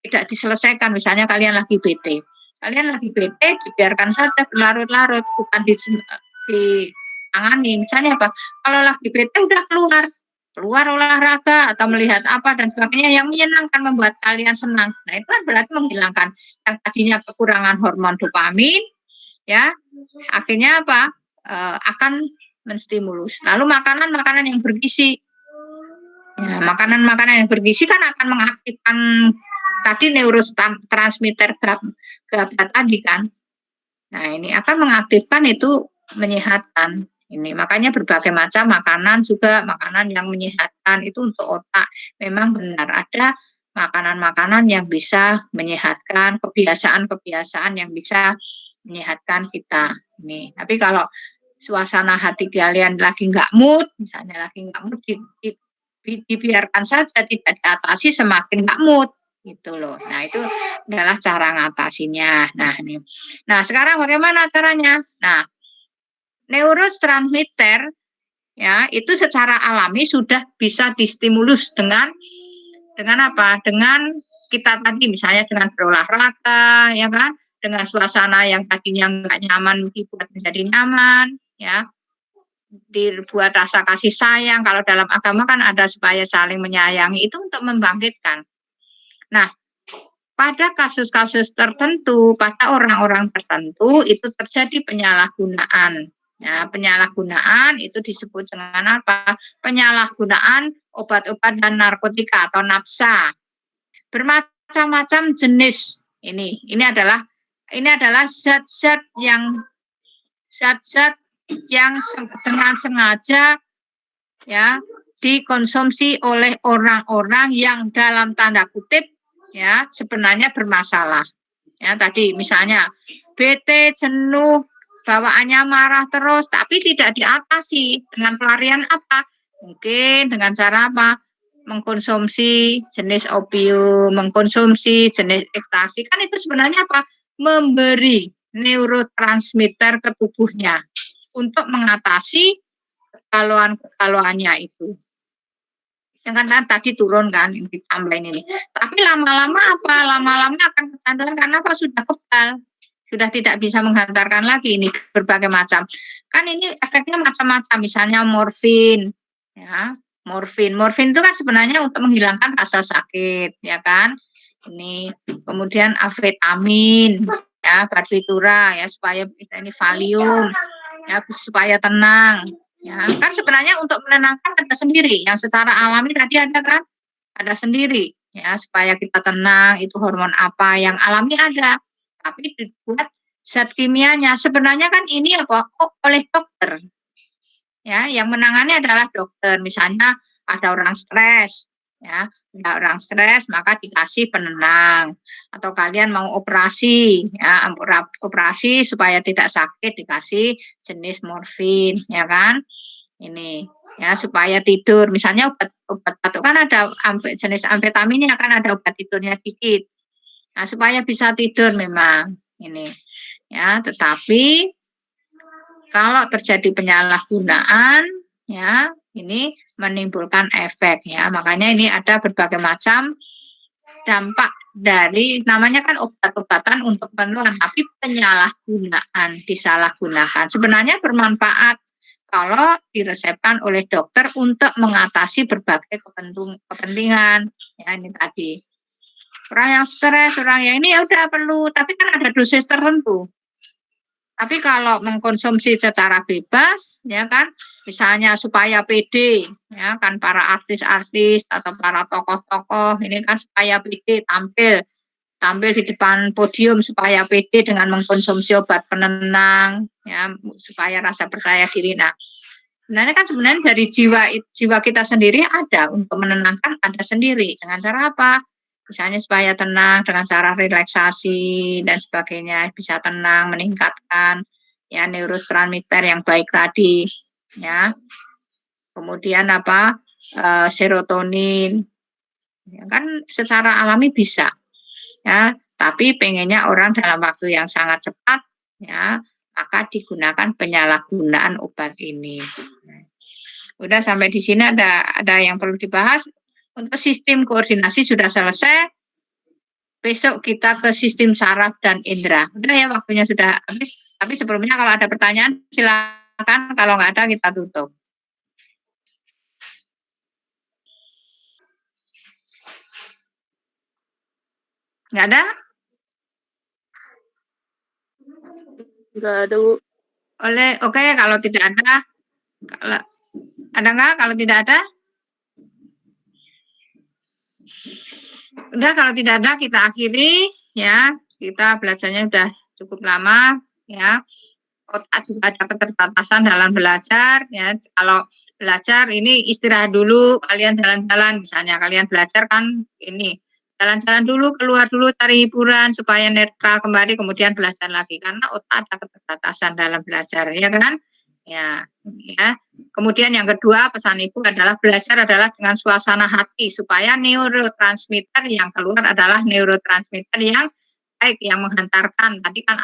[SPEAKER 1] tidak diselesaikan. Misalnya kalian lagi bete dibiarkan saja berlarut-larut, bukan ditangani. Misalnya kalau lagi bete udah keluar olahraga atau melihat apa dan sebagainya yang menyenangkan, membuat kalian senang. Nah, itu kan berarti menghilangkan yang tadinya kekurangan hormon dopamin, ya. Akhirnya akan menstimulus. Lalu makanan-makanan yang bergizi. Ya, makanan-makanan yang bergizi kan akan mengaktifkan tadi neurotransmitter GABA tadi kan. Nah, ini akan mengaktifkan itu, menyehatkan. Ini makanya berbagai macam makanan juga, makanan yang menyehatkan itu untuk otak. Memang benar ada makanan-makanan yang bisa menyehatkan, kebiasaan-kebiasaan yang bisa menyehatkan kita. Ini. Tapi kalau suasana hati kalian lagi nggak mood, misalnya lagi nggak mood, dibiarkan saja, tidak diatasi, semakin nggak mood. Gitu loh. Nah, itu adalah cara ngatasinya. Nah, sekarang bagaimana caranya? Nah, neurotransmitter ya itu secara alami sudah bisa distimulus dengan apa? Dengan kita tadi misalnya dengan berolahraga, ya kan? Dengan suasana yang tadinya nggak nyaman dibuat menjadi nyaman, ya. Dibuat rasa kasih sayang. Kalau dalam agama kan ada supaya saling menyayangi, itu untuk membangkitkan. Nah, pada kasus-kasus tertentu, pada orang-orang tertentu itu terjadi penyalahgunaan. Ya, penyalahgunaan itu disebut dengan apa? Penyalahgunaan obat-obat dan narkotika atau nafsa. Bermacam-macam jenis. Ini adalah zat-zat yang dengan sengaja ya dikonsumsi oleh orang-orang yang dalam tanda kutip ya sebenarnya bermasalah. Ya, tadi misalnya bete, jenuh, bawaannya marah terus, tapi tidak diatasi dengan pelarian apa? Mungkin dengan cara apa? Mengkonsumsi jenis opium, mengkonsumsi jenis ekstasi. Kan itu sebenarnya apa? Memberi neurotransmitter ke tubuhnya untuk mengatasi kegalauannya itu. Yang kan tadi turun kan, ditambahin ini. Tapi lama-lama Lama-lama akan kecanduan karena apa? Sudah kebal. Sudah tidak bisa menghantarkan lagi ini berbagai macam. Kan ini efeknya macam-macam, misalnya morfin. Ya, morfin itu kan sebenarnya untuk menghilangkan rasa sakit, ya kan? Ini kemudian amfetamin, ya, barbitura ya supaya ini valium, ya supaya tenang. Ya, kan sebenarnya untuk menenangkan ada sendiri, yang secara alami tadi ada kan? Ada sendiri, ya supaya kita tenang, itu hormon apa yang alami ada. Tapi dibuat zat kimianya. Sebenarnya kan ini oleh dokter. Ya, yang menangani adalah dokter. Misalnya ada orang stres, ya, ada orang stres maka dikasih penenang. Atau kalian mau operasi, ya, operasi supaya tidak sakit dikasih jenis morfin, ya kan? Ini ya supaya tidur. Misalnya obat batuk kan ada jenis amfetaminnya kan ada obat tidurnya dikit. Nah, supaya bisa tidur memang ini. Ya, tetapi kalau terjadi penyalahgunaan ya ini menimbulkan efek ya. Makanya ini ada berbagai macam dampak dari namanya kan obat-obatan untuk penuaan, tapi penyalahgunaan, disalahgunakan. Sebenarnya bermanfaat kalau diresepkan oleh dokter untuk mengatasi berbagai kepentingan. Ya, ini tadi. Orang yang stres, orang yang ini ya udah perlu, tapi kan ada dosis tertentu. Tapi kalau mengkonsumsi secara bebas, ya kan, misalnya supaya pede, ya kan para artis-artis atau para tokoh-tokoh ini kan supaya pede tampil di depan podium supaya pede dengan mengkonsumsi obat penenang, ya supaya rasa percaya diri. Nah, sebenarnya dari jiwa kita sendiri ada untuk menenangkan, ada sendiri dengan cara apa? Misalnya supaya tenang dengan cara relaksasi dan sebagainya, bisa tenang, meningkatkan ya neurotransmitter yang baik tadi, ya. Kemudian serotonin, ya kan secara alami bisa, ya. Tapi pengennya orang dalam waktu yang sangat cepat, ya, maka digunakan penyalahgunaan obat ini. Udah sampai di sini ada yang perlu dibahas. Untuk sistem koordinasi sudah selesai. Besok kita ke sistem saraf dan indera. Udah ya, waktunya sudah habis. Tapi sebelumnya kalau ada pertanyaan silakan, kalau nggak ada kita tutup. Nggak ada?
[SPEAKER 6] Nggak ada, Bu.
[SPEAKER 1] Oke, kalau tidak ada, ada nggak? Kalau tidak ada? Udah, kalau tidak ada kita akhiri ya. Kita belajarnya udah cukup lama ya. Otak juga ada keterbatasan dalam belajar ya. Kalau belajar ini istirahat dulu, kalian jalan-jalan misalnya, kalian belajar kan ini jalan-jalan dulu, keluar dulu, cari hiburan supaya netral kembali, kemudian belajar lagi karena otak ada keterbatasan dalam belajar, ya kan? Ya. Kemudian yang kedua pesan ibu adalah belajar adalah dengan suasana hati supaya neurotransmitter yang keluar adalah neurotransmitter yang baik, yang menghantarkan. Tadi kan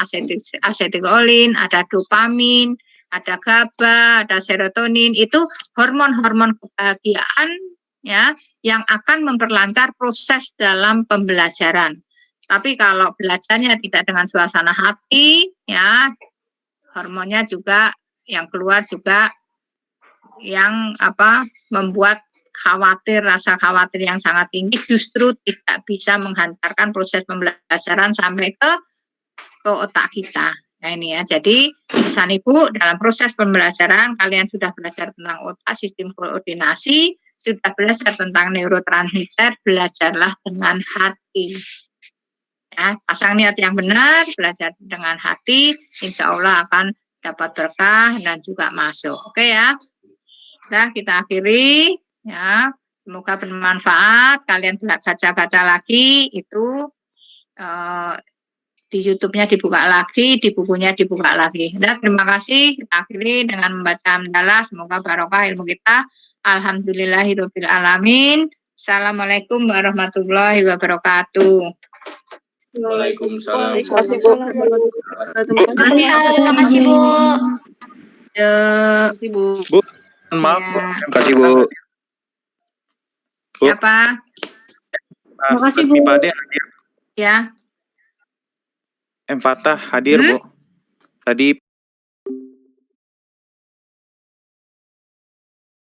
[SPEAKER 1] asetilkolin, ada dopamin, ada GABA, ada serotonin, itu hormon-hormon kebahagiaan ya yang akan memperlancar proses dalam pembelajaran. Tapi kalau belajarnya tidak dengan suasana hati ya, hormonnya juga yang keluar juga yang membuat khawatir, rasa khawatir yang sangat tinggi, justru tidak bisa menghantarkan proses pembelajaran sampai ke otak kita. Nah ini ya, jadi pesan ibu dalam proses pembelajaran kalian sudah belajar tentang otak, sistem koordinasi, sudah belajar tentang neurotransmitter, belajarlah dengan hati. Ya, pasang niat yang benar, belajar dengan hati, insya Allah akan dapat berkah dan juga masuk. Oke ya. Nah, kita akhiri ya. Semoga bermanfaat. Kalian baca-baca lagi itu di YouTube-nya dibuka lagi, di bukunya dibuka lagi. Nah, terima kasih. Kita akhiri dengan membaca hamdalah. Semoga barokah ilmu kita. Alhamdulillahirabbil alamin. Assalamualaikum warahmatullahi wabarakatuh.
[SPEAKER 5] Waalaikumsalam.
[SPEAKER 6] Terima kasih, Bu.
[SPEAKER 9] Terima kasih, Bu.
[SPEAKER 4] Bu, maaf, Bu.
[SPEAKER 1] Ya.
[SPEAKER 4] Terima kasih, Bu.
[SPEAKER 1] Siapa?
[SPEAKER 2] Terima kasih, Bu.
[SPEAKER 4] Pak Ade hadir.
[SPEAKER 1] Ya.
[SPEAKER 4] Fatah hadir, Bu. Tadi